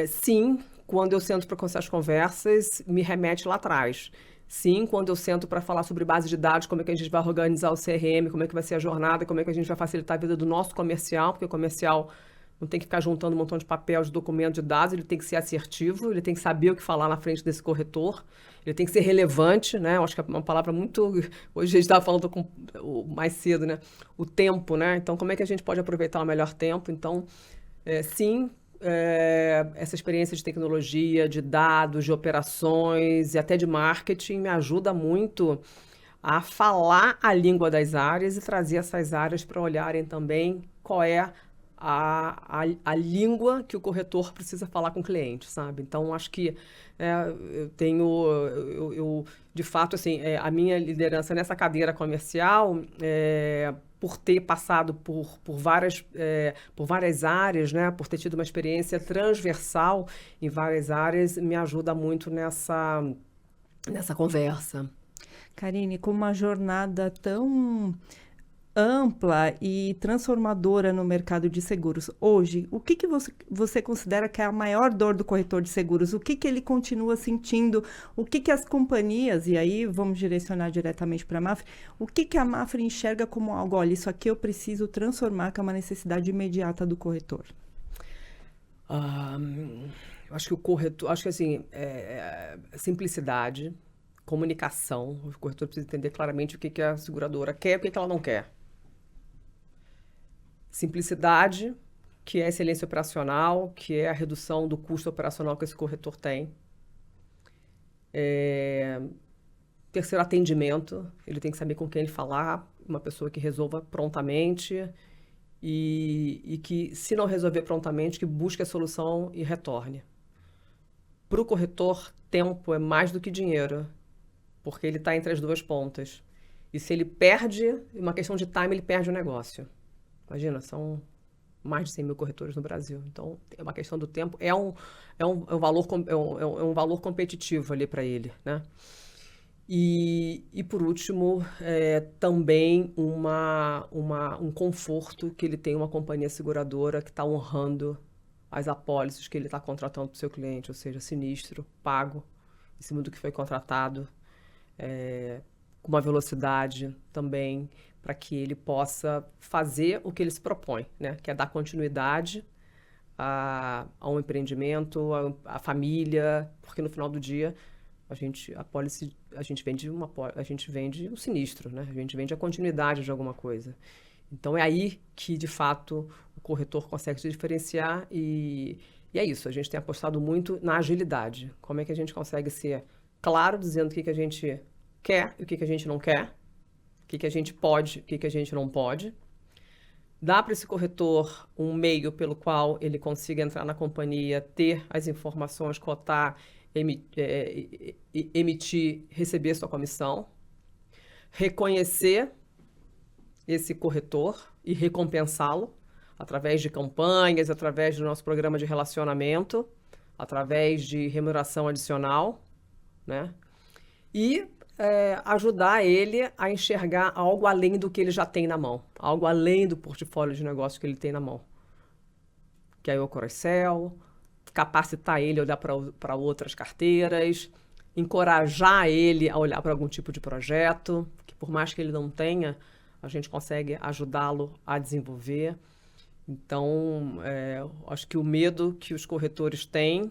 sim, quando eu sento para começar as conversas, me remete lá atrás. Sim, quando eu sento para falar sobre base de dados, como é que a gente vai organizar o CRM, como é que vai ser a jornada, como é que a gente vai facilitar a vida do nosso comercial, porque o comercial não tem que ficar juntando um montão de papel, de documento, de dados, ele tem que ser assertivo, ele tem que saber o que falar na frente desse corretor, ele tem que ser relevante, né? Eu acho que é uma palavra muito... Hoje a gente estava falando mais cedo, né? O tempo, né? Então, como é que a gente pode aproveitar o melhor tempo? Então, sim, essa experiência de tecnologia, de dados, de operações e até de marketing me ajuda muito a falar a língua das áreas e trazer essas áreas para olharem também qual é a língua que o corretor precisa falar com o cliente, sabe? Então, acho que de fato, assim, a minha liderança nessa cadeira comercial, por ter passado por várias áreas, né? Por ter tido uma experiência transversal em várias áreas, me ajuda muito nessa conversa. Karine, com uma jornada tão ampla e transformadora no mercado de seguros, hoje, o que você considera que é a maior dor do corretor de seguros? O que ele continua sentindo? O que as companhias, e aí vamos direcionar diretamente para a Mafre, o que a Mafre enxerga como algo, olha, isso aqui eu preciso transformar, que é uma necessidade imediata do corretor? Eu acho que o corretor, acho que assim, simplicidade, comunicação, o corretor precisa entender claramente o que a seguradora quer e o que ela não quer. Simplicidade, que é a excelência operacional, que é a redução do custo operacional que esse corretor tem. Terceiro, atendimento. Ele tem que saber com quem ele falar, uma pessoa que resolva prontamente e que, se não resolver prontamente, que busque a solução e retorne. Para o corretor, tempo é mais do que dinheiro, porque ele está entre as duas pontas. E se ele perde, uma questão de time, ele perde o negócio. Imagina, são mais de 100 mil corretores no Brasil. Então, é uma questão do tempo. É um valor competitivo ali para ele, né? E por último, também um conforto que ele tem uma companhia seguradora que está honrando as apólices que ele está contratando para o seu cliente, ou seja, sinistro, pago, em cima do que foi contratado, com uma velocidade também, para que ele possa fazer o que ele se propõe, né? Que é dar continuidade a um empreendimento, a família, porque no final do dia a gente vende um sinistro, né? A gente vende a continuidade de alguma coisa. Então é aí que, de fato, o corretor consegue se diferenciar e é isso, a gente tem apostado muito na agilidade. Como é que a gente consegue ser claro, dizendo o que a gente quer e o que a gente não quer, o que a gente pode e o que a gente não pode. Dá para esse corretor um meio pelo qual ele consiga entrar na companhia, ter as informações, cotar, emitir, receber sua comissão, reconhecer esse corretor e recompensá-lo através de campanhas, através do nosso programa de relacionamento, através de remuneração adicional, né? E ajudar ele a enxergar algo além do que ele já tem na mão, algo além do portfólio de negócio que ele tem na mão. Que é o Coricel, capacitar ele a olhar para outras carteiras, encorajar ele a olhar para algum tipo de projeto, que por mais que ele não tenha, a gente consegue ajudá-lo a desenvolver. Então, acho que o medo que os corretores têm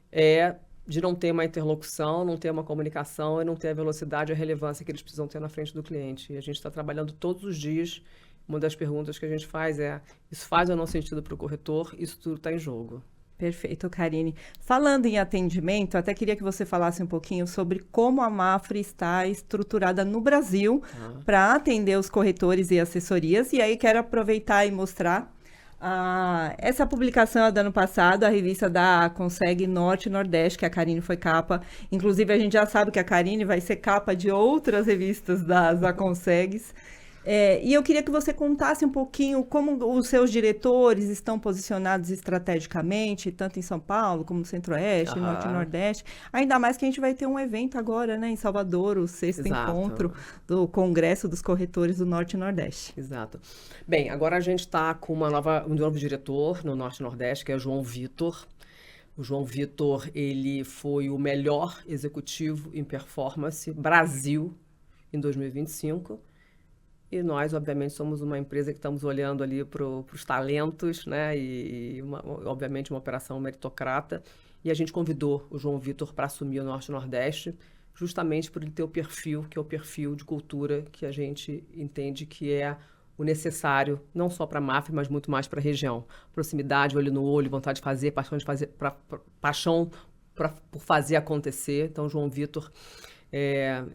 é de não ter uma interlocução, não ter uma comunicação e não ter a velocidade e a relevância que eles precisam ter na frente do cliente. E a gente está trabalhando todos os dias. Uma das perguntas que a gente faz é: isso faz ou não sentido para o corretor? Isso tudo está em jogo. Perfeito, Karine. Falando em atendimento, até queria que você falasse um pouquinho sobre como a Mapfre está estruturada no Brasil para atender os corretores e assessorias. E aí quero aproveitar e mostrar essa publicação do ano passado, a revista da Conseg Norte e Nordeste, que a Karine foi capa. Inclusive, a gente já sabe que a Karine vai ser capa de outras revistas da Consegs. E eu queria que você contasse um pouquinho como os seus diretores estão posicionados estrategicamente, tanto em São Paulo como no Centro-Oeste, Norte e Nordeste. Ainda mais que a gente vai ter um evento agora, né, em Salvador, o 6º encontro do Congresso dos Corretores do Norte e Nordeste. Exato. Bem, agora a gente está com um novo diretor no Norte e Nordeste, que é o João Vitor. O João Vitor, ele foi o melhor executivo em performance Brasil em 2025. E nós, obviamente, somos uma empresa que estamos olhando ali para os talentos, né? Obviamente, uma operação meritocrata. E a gente convidou o João Vitor para assumir o Norte e Nordeste, justamente por ele ter o perfil, que é o perfil de cultura que a gente entende que é o necessário, não só para a Mapfre, mas muito mais para a região. Proximidade, olho no olho, vontade de fazer, paixão por fazer acontecer. Então, o João Vitor,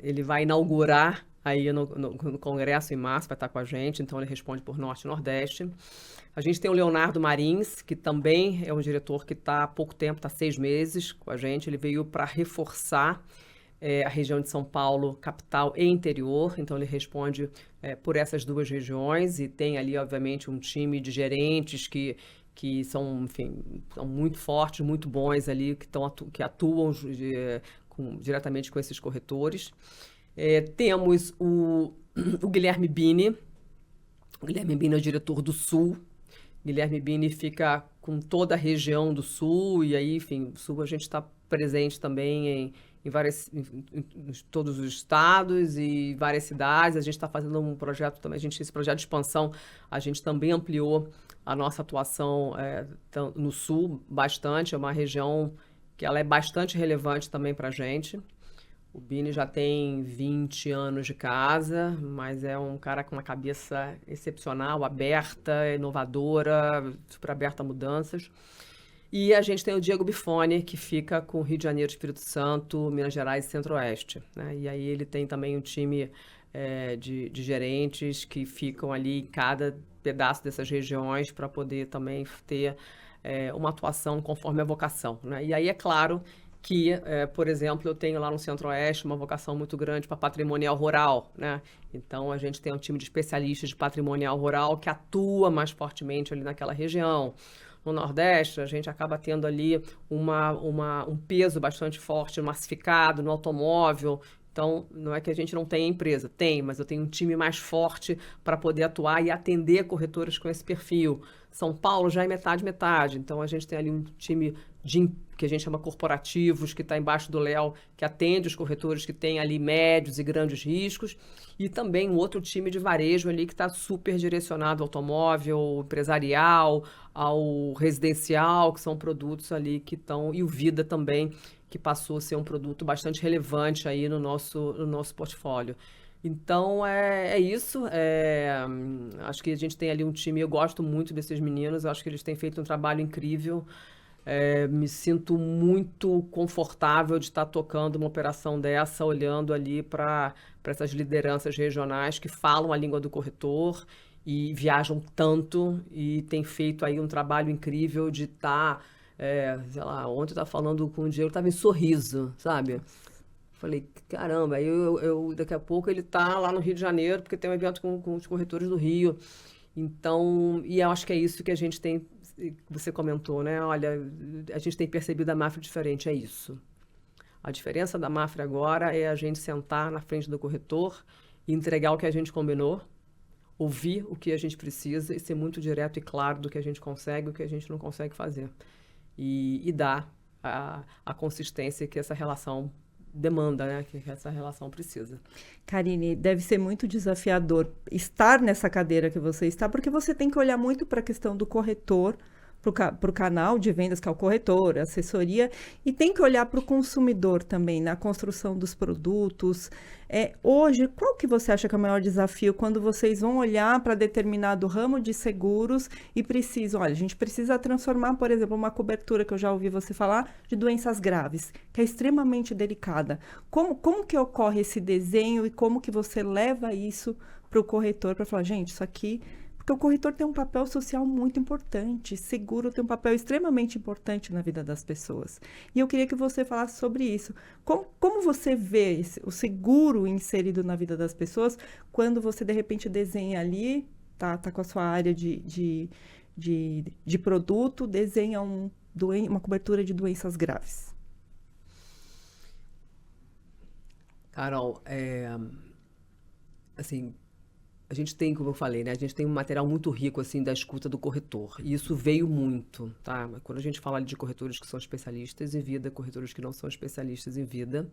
ele vai inaugurar aí no Congresso em março, vai estar com a gente, então ele responde por Norte e Nordeste. A gente tem o Leonardo Marins, que também é um diretor que está há pouco tempo, está 6 meses com a gente. Ele veio para reforçar a região de São Paulo, capital e interior, então ele responde por essas 2 regiões e tem ali, obviamente, um time de gerentes que são, enfim, são muito fortes, muito bons ali, que atuam diretamente com esses corretores. Temos o Guilherme Bini. O Guilherme Bini é o diretor do Sul. Guilherme Bini fica com toda a região do Sul e aí, enfim, o Sul a gente está presente também em todos os estados e várias cidades. A gente está fazendo um projeto também, esse projeto de expansão, a gente também ampliou a nossa atuação no Sul bastante. É uma região que ela é bastante relevante também para a gente. O Bini já tem 20 anos de casa, mas é um cara com uma cabeça excepcional, aberta, inovadora, super aberta a mudanças. E a gente tem o Diego Bifone, que fica com Rio de Janeiro, Espírito Santo, Minas Gerais e Centro-Oeste, né? E aí ele tem também um time de gerentes que ficam ali em cada pedaço dessas regiões para poder também ter uma atuação conforme a vocação, né? E aí é claro que, por exemplo, eu tenho lá no Centro-Oeste uma vocação muito grande para patrimonial rural, né? Então, a gente tem um time de especialistas de patrimonial rural que atua mais fortemente ali naquela região. No Nordeste, a gente acaba tendo ali um peso bastante forte massificado no automóvel. Então, não é que a gente não tenha empresa, tem, mas eu tenho um time mais forte para poder atuar e atender corretores com esse perfil. São Paulo já é metade. Então, a gente tem ali um time que a gente chama corporativos, que está embaixo do Léo, que atende os corretores que têm ali médios e grandes riscos. E também um outro time de varejo ali que está super direcionado ao automóvel, empresarial, ao residencial, que são produtos ali que estão... E o Vida também, que passou a ser um produto bastante relevante aí no nosso portfólio. Então, é isso. Acho que a gente tem ali um time, eu gosto muito desses meninos, acho que eles têm feito um trabalho incrível. Me sinto muito confortável de estar tocando uma operação dessa, olhando ali para essas lideranças regionais que falam a língua do corretor e viajam tanto e têm feito aí um trabalho incrível de estar, sei lá, ontem eu estava falando com o Diego, estava em Sorriso, sabe? Falei, caramba, aí daqui a pouco ele tá lá no Rio de Janeiro, porque tem um evento com os corretores do Rio. Então, e eu acho que é isso que a gente tem, você comentou, né? Olha, a gente tem percebido a Mafra diferente, é isso. A diferença da Mafra agora é a gente sentar na frente do corretor e entregar o que a gente combinou, ouvir o que a gente precisa e ser muito direto e claro do que a gente consegue e o que a gente não consegue fazer. E dar a consistência que essa relação demanda, né? Que essa relação precisa. Karine, deve ser muito desafiador estar nessa cadeira que você está, porque você tem que olhar muito para a questão do corretor, para o canal de vendas, que é o corretor, a assessoria, e tem que olhar para o consumidor também, na construção dos produtos. Hoje, qual que você acha que é o maior desafio quando vocês vão olhar para determinado ramo de seguros e precisam, olha, a gente precisa transformar, por exemplo, uma cobertura que eu já ouvi você falar de doenças graves, que é extremamente delicada. Como que ocorre esse desenho e como que você leva isso para o corretor para falar, gente, isso aqui. Porque o corretor tem um papel social muito importante, seguro tem um papel extremamente importante na vida das pessoas. E eu queria que você falasse sobre isso. Como você vê o seguro inserido na vida das pessoas quando você, de repente, desenha ali, tá com a sua área de produto, desenha uma cobertura de doenças graves? Carol, assim, a gente tem, como eu falei, né? A gente tem um material muito rico, assim, da escuta do corretor. E isso veio muito, tá? Quando a gente fala de corretores que são especialistas em vida, corretores que não são especialistas em vida.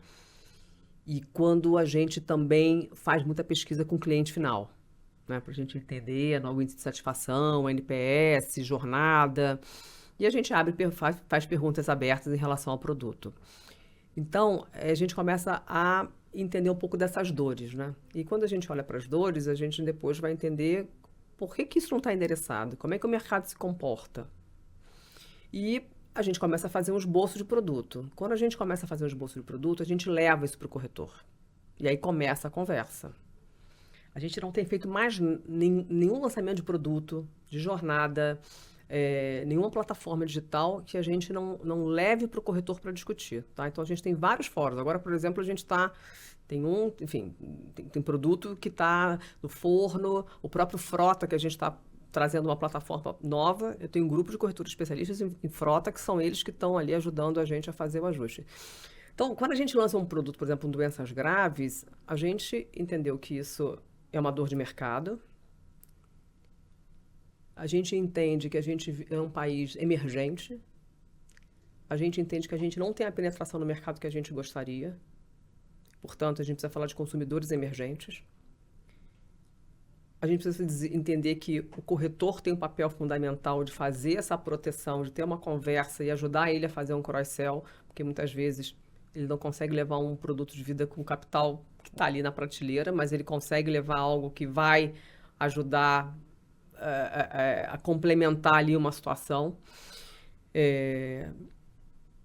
E quando a gente também faz muita pesquisa com o cliente final, né? Pra gente entender no índice de satisfação, NPS, jornada. E a gente faz perguntas abertas em relação ao produto. Então, a gente começa a entender um pouco dessas dores, né? E quando a gente olha para as dores, a gente depois vai entender por que isso não está endereçado, como é que o mercado se comporta. E a gente começa a fazer um esboço de produto. Quando a gente começa a fazer um esboço de produto, a gente leva isso para o corretor. E aí começa a conversa. A gente não tem feito mais nenhum lançamento de produto, de jornada, nenhuma plataforma digital que a gente não leve para o corretor para discutir, tá? Então, a gente tem vários fóruns. Agora, por exemplo, a gente tem produto que está no forno, o próprio Frota, que a gente está trazendo uma plataforma nova. Eu tenho um grupo de corretores especialistas em Frota, que são eles que estão ali ajudando a gente a fazer o ajuste. Então, quando a gente lança um produto, por exemplo, em doenças graves, a gente entendeu que isso é uma dor de mercado. A gente entende que a gente é um país emergente. A gente entende que a gente não tem a penetração no mercado que a gente gostaria. Portanto, a gente precisa falar de consumidores emergentes. A gente precisa entender que o corretor tem um papel fundamental de fazer essa proteção, de ter uma conversa e ajudar ele a fazer um cross-sell, porque muitas vezes ele não consegue levar um produto de vida com capital que está ali na prateleira, mas ele consegue levar algo que vai ajudar a complementar ali uma situação.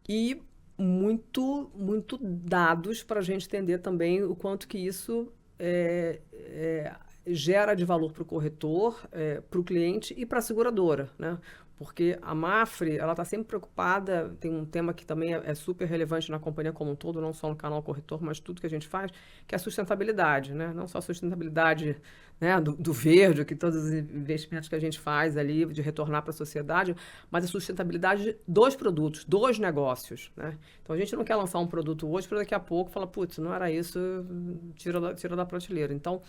E muito dados para a gente entender também o quanto que isso gera de valor para o corretor, para o cliente e para a seguradora, né? Porque a Mafre, ela está sempre preocupada, tem um tema que também é super relevante na companhia como um todo, não só no canal corretor, mas tudo que a gente faz, que é a sustentabilidade, né? Não só a sustentabilidade, né, do verde, que todos os investimentos que a gente faz ali, de retornar para a sociedade, mas a sustentabilidade dos produtos, dos negócios, né? Então, a gente não quer lançar um produto hoje para daqui a pouco falar, putz, não era isso, tira da prateleira. Então,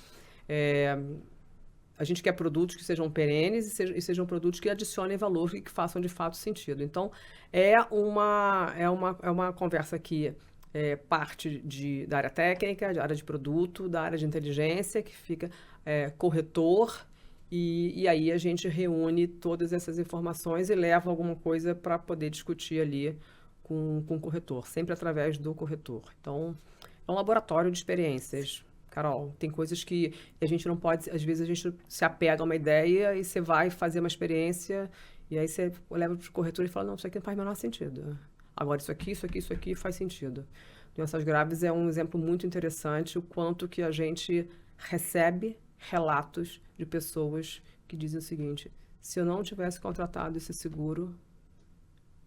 a gente quer produtos que sejam perenes e sejam produtos que adicionem valor e que façam de fato sentido. Então, é uma conversa que parte da área técnica, da área de produto, da área de inteligência, que fica corretor, e aí a gente reúne todas essas informações e leva alguma coisa para poder discutir ali com o corretor, sempre através do corretor. Então, é um laboratório de experiências, Carol. Tem coisas que a gente não pode... Às vezes a gente se apega a uma ideia e você vai fazer uma experiência e aí você leva para o corretor e fala, não, isso aqui não faz o menor sentido. Agora, isso aqui faz sentido. Doenças graves é um exemplo muito interessante, o quanto que a gente recebe relatos de pessoas que dizem o seguinte, se eu não tivesse contratado esse seguro,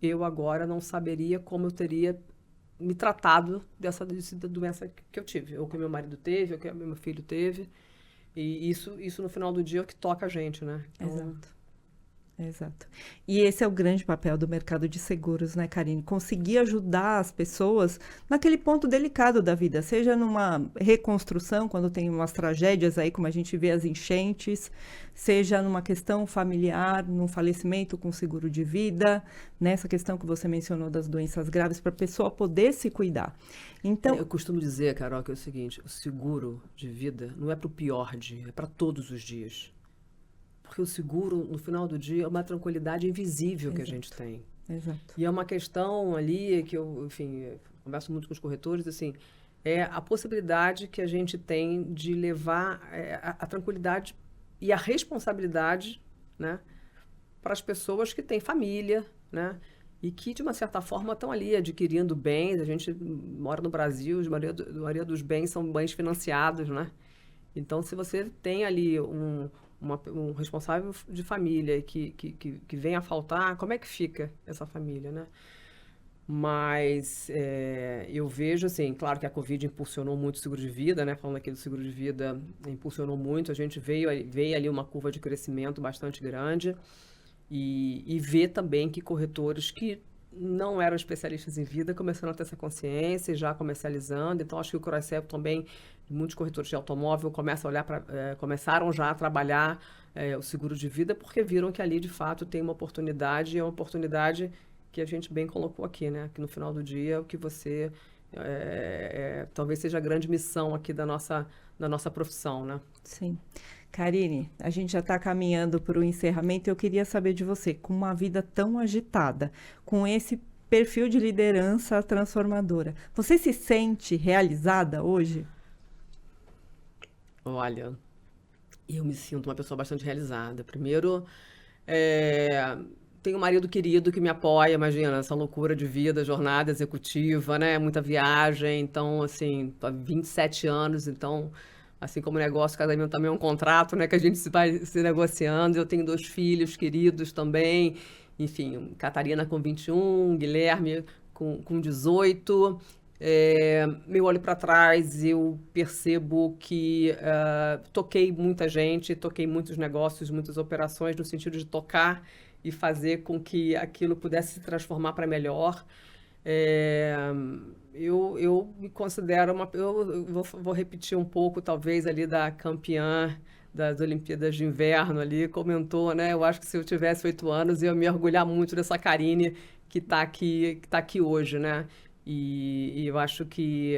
eu agora não saberia como eu teria me tratado dessa doença que eu tive, ou que meu marido teve, ou que meu filho teve. E isso no final do dia é o que toca a gente, né? Então, Exato. Exato. E esse é o grande papel do mercado de seguros, né, Karine? Conseguir ajudar as pessoas naquele ponto delicado da vida, seja numa reconstrução, quando tem umas tragédias aí, como a gente vê as enchentes, seja numa questão familiar, num falecimento com seguro de vida, nessa questão que você mencionou das doenças graves, para a pessoa poder se cuidar. Então, eu costumo dizer, Carol, que é o seguinte, o seguro de vida não é para o pior dia, é para todos os dias. Porque o seguro, no final do dia, é uma tranquilidade invisível que a gente tem. Exato. E é uma questão ali que eu, enfim, converso muito com os corretores, assim, é a possibilidade que a gente tem de levar a tranquilidade e a responsabilidade, né, para as pessoas que têm família, né, e que, de uma certa forma, estão ali adquirindo bens. A gente mora no Brasil, a maioria dos bens são bens financiados, né? Então, se você tem ali um responsável de família que vem a faltar, como é que fica essa família, né? Mas eu vejo, assim, claro que a Covid impulsionou muito o seguro de vida, né? Falando aqui do seguro de vida, impulsionou muito. A gente veio ali uma curva de crescimento bastante grande e vê também que corretores que não eram especialistas em vida começaram a ter essa consciência e já comercializando. Então, acho que o Croicep também, muitos corretores de automóvel começaram já a trabalhar o seguro de vida porque viram que ali, de fato, tem uma oportunidade, e é uma oportunidade que a gente bem colocou aqui, né? Que no final do dia, o que você... talvez seja a grande missão aqui da nossa profissão, né? Sim. Karine, a gente já está caminhando para o encerramento. Eu queria saber de você, com uma vida tão agitada, com esse perfil de liderança transformadora, você se sente realizada hoje? Olha, eu me sinto uma pessoa bastante realizada. Primeiro, tenho um marido querido que me apoia, imagina, essa loucura de vida, jornada executiva, né? Muita viagem, então, assim, tô há 27 anos, então, assim como negócio, casamento também é um contrato, né? Que a gente vai se negociando. Eu tenho 2 filhos queridos também, enfim, Catarina com 21, Guilherme com 18. Eu olho para trás, eu percebo que toquei muita gente, toquei muitos negócios, muitas operações, no sentido de tocar e fazer com que aquilo pudesse se transformar para melhor. Eu me considero eu vou repetir um pouco, talvez, ali da campeã das Olimpíadas de Inverno ali, comentou, né? Eu acho que se eu tivesse 8 anos, eu ia me orgulhar muito dessa Karine que está aqui hoje, né? E eu acho que...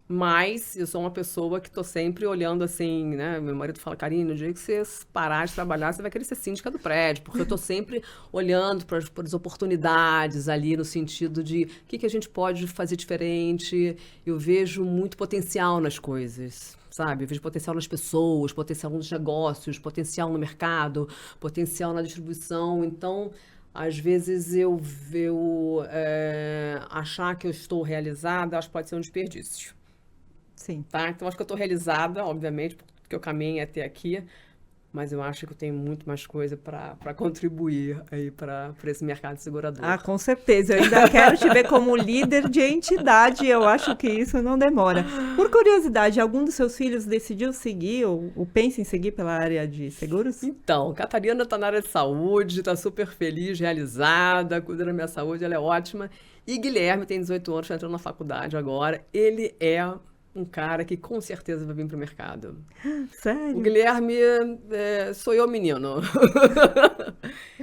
Mas eu sou uma pessoa que estou sempre olhando assim, né? Meu marido fala, Karine, no dia que você parar de trabalhar, você vai querer ser síndica do prédio, porque eu estou sempre olhando para as oportunidades ali, no sentido de o que a gente pode fazer diferente. Eu vejo muito potencial nas coisas, sabe? Eu vejo potencial nas pessoas, potencial nos negócios, potencial no mercado, potencial na distribuição. Então, às vezes achar que eu estou realizada, acho que pode ser um desperdício. Sim. Tá? Então, acho que eu estou realizada, obviamente, porque eu caminhei até aqui, mas eu acho que eu tenho muito mais coisa para contribuir aí para esse mercado segurador. Ah, com certeza. Eu ainda quero te ver como líder de entidade. Eu acho que isso não demora. Por curiosidade, algum dos seus filhos decidiu seguir ou pensa em seguir pela área de seguros? Então, Catarina está na área de saúde, está super feliz, realizada, cuida da minha saúde, ela é ótima. E Guilherme tem 18 anos, está entrando na faculdade agora. Ele é um cara que com certeza vai vir para o mercado. Sério? O Guilherme sou eu, menino.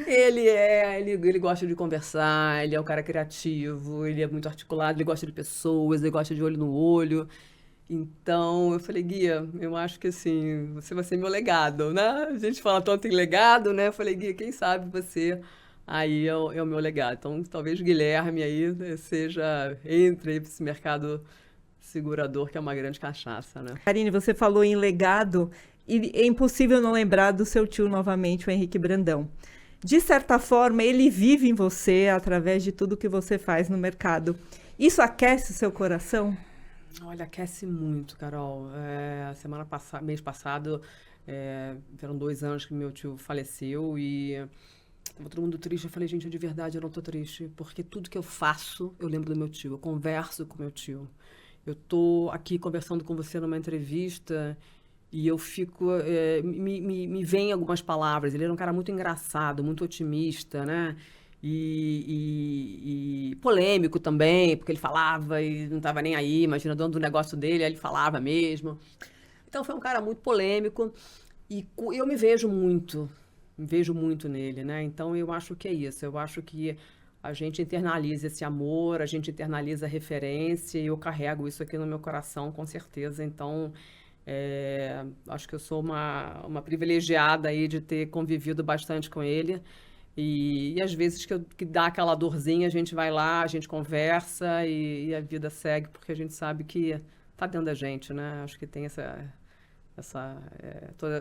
Ele gosta de conversar, ele é um cara criativo, ele é muito articulado, ele gosta de pessoas, ele gosta de olho no olho. Então, eu falei, Guia, eu acho que assim, você vai ser meu legado, né? A gente fala tanto em legado, né? Eu falei, Guia, quem sabe você aí é o meu legado. Então, talvez o Guilherme aí entre aí para esse mercado segurador, que é uma grande cachaça, né? Karine, você falou em legado e é impossível não lembrar do seu tio novamente, o Henrique Brandão. De certa forma, ele vive em você através de tudo que você faz no mercado. Isso aquece o seu coração? Olha, aquece muito, Carol. Mês passado, foram 2 anos que meu tio faleceu e estava todo mundo triste. Eu falei, gente, de verdade, eu não tô triste, porque tudo que eu faço, eu lembro do meu tio, eu converso com meu tio. Eu tô aqui conversando com você numa entrevista e eu fico, me vem algumas palavras. Ele era um cara muito engraçado, muito otimista, né? E polêmico também, porque ele falava e não estava nem aí, imagina, dono do negócio dele, aí ele falava mesmo. Então foi um cara muito polêmico e eu me vejo muito nele, né? Então eu acho que é isso, eu acho que a gente internaliza esse amor, a gente internaliza a referência e eu carrego isso aqui no meu coração, com certeza. Então, acho que eu sou uma privilegiada aí de ter convivido bastante com ele. E às vezes que dá aquela dorzinha, a gente vai lá, a gente conversa e a vida segue, porque a gente sabe que tá dentro da gente, né? Acho que tem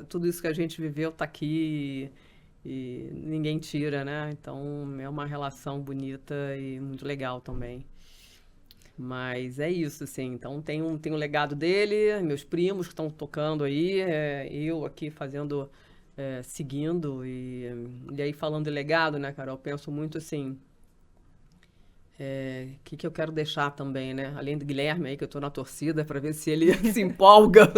tudo isso que a gente viveu tá aqui e ninguém tira, né? Então é uma relação bonita e muito legal também. Mas é isso, assim. Então tem um legado dele, meus primos que estão tocando aí, eu aqui fazendo, seguindo. E aí falando de legado, né, Carol? Eu penso muito assim, que eu quero deixar também, né? Além do Guilherme aí, que eu tô na torcida para ver se ele se empolga.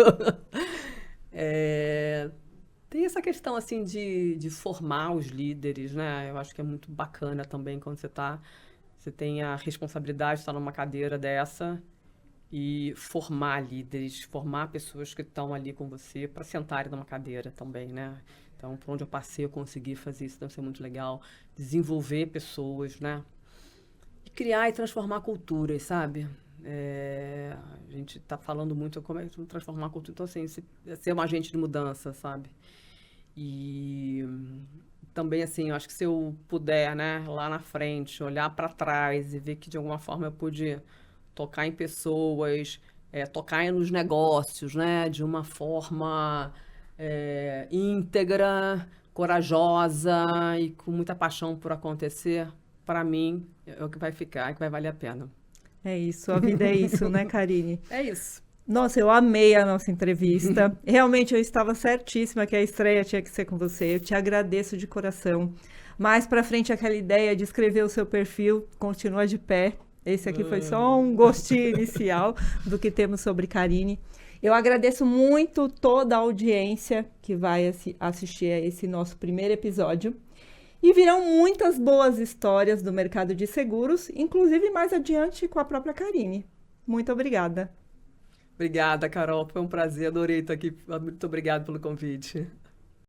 Tem essa questão, assim, de formar os líderes, né? Eu acho que é muito bacana também quando você tem a responsabilidade de estar numa cadeira dessa e formar líderes, formar pessoas que estão ali com você para sentarem numa cadeira também, né? Então, por onde eu passei, eu consegui fazer isso, deve ser muito legal. Desenvolver pessoas, né? E criar e transformar culturas, sabe? A gente está falando muito como é que transformar a cultura. Então, assim, ser um agente de mudança, sabe? E também, assim, eu acho que se eu puder, né, lá na frente, olhar para trás e ver que de alguma forma eu pude tocar em pessoas, tocar nos negócios, né, de uma forma íntegra, corajosa e com muita paixão por acontecer, para mim, é o que vai ficar, é que vai valer a pena. É isso, a vida é isso, né, Karine? É isso. Nossa, eu amei a nossa entrevista. Realmente eu estava certíssima que a estreia tinha que ser com você. Eu te agradeço de coração. Mais para frente, aquela ideia de escrever o seu perfil continua de pé. Esse aqui foi só um gostinho inicial do que temos sobre Karine. Eu agradeço muito toda a audiência que vai assistir a esse nosso primeiro episódio. E virão muitas boas histórias do mercado de seguros, inclusive mais adiante com a própria Karine. Muito obrigada. Obrigada, Carol. Foi um prazer. Adorei estar aqui. Muito obrigada pelo convite.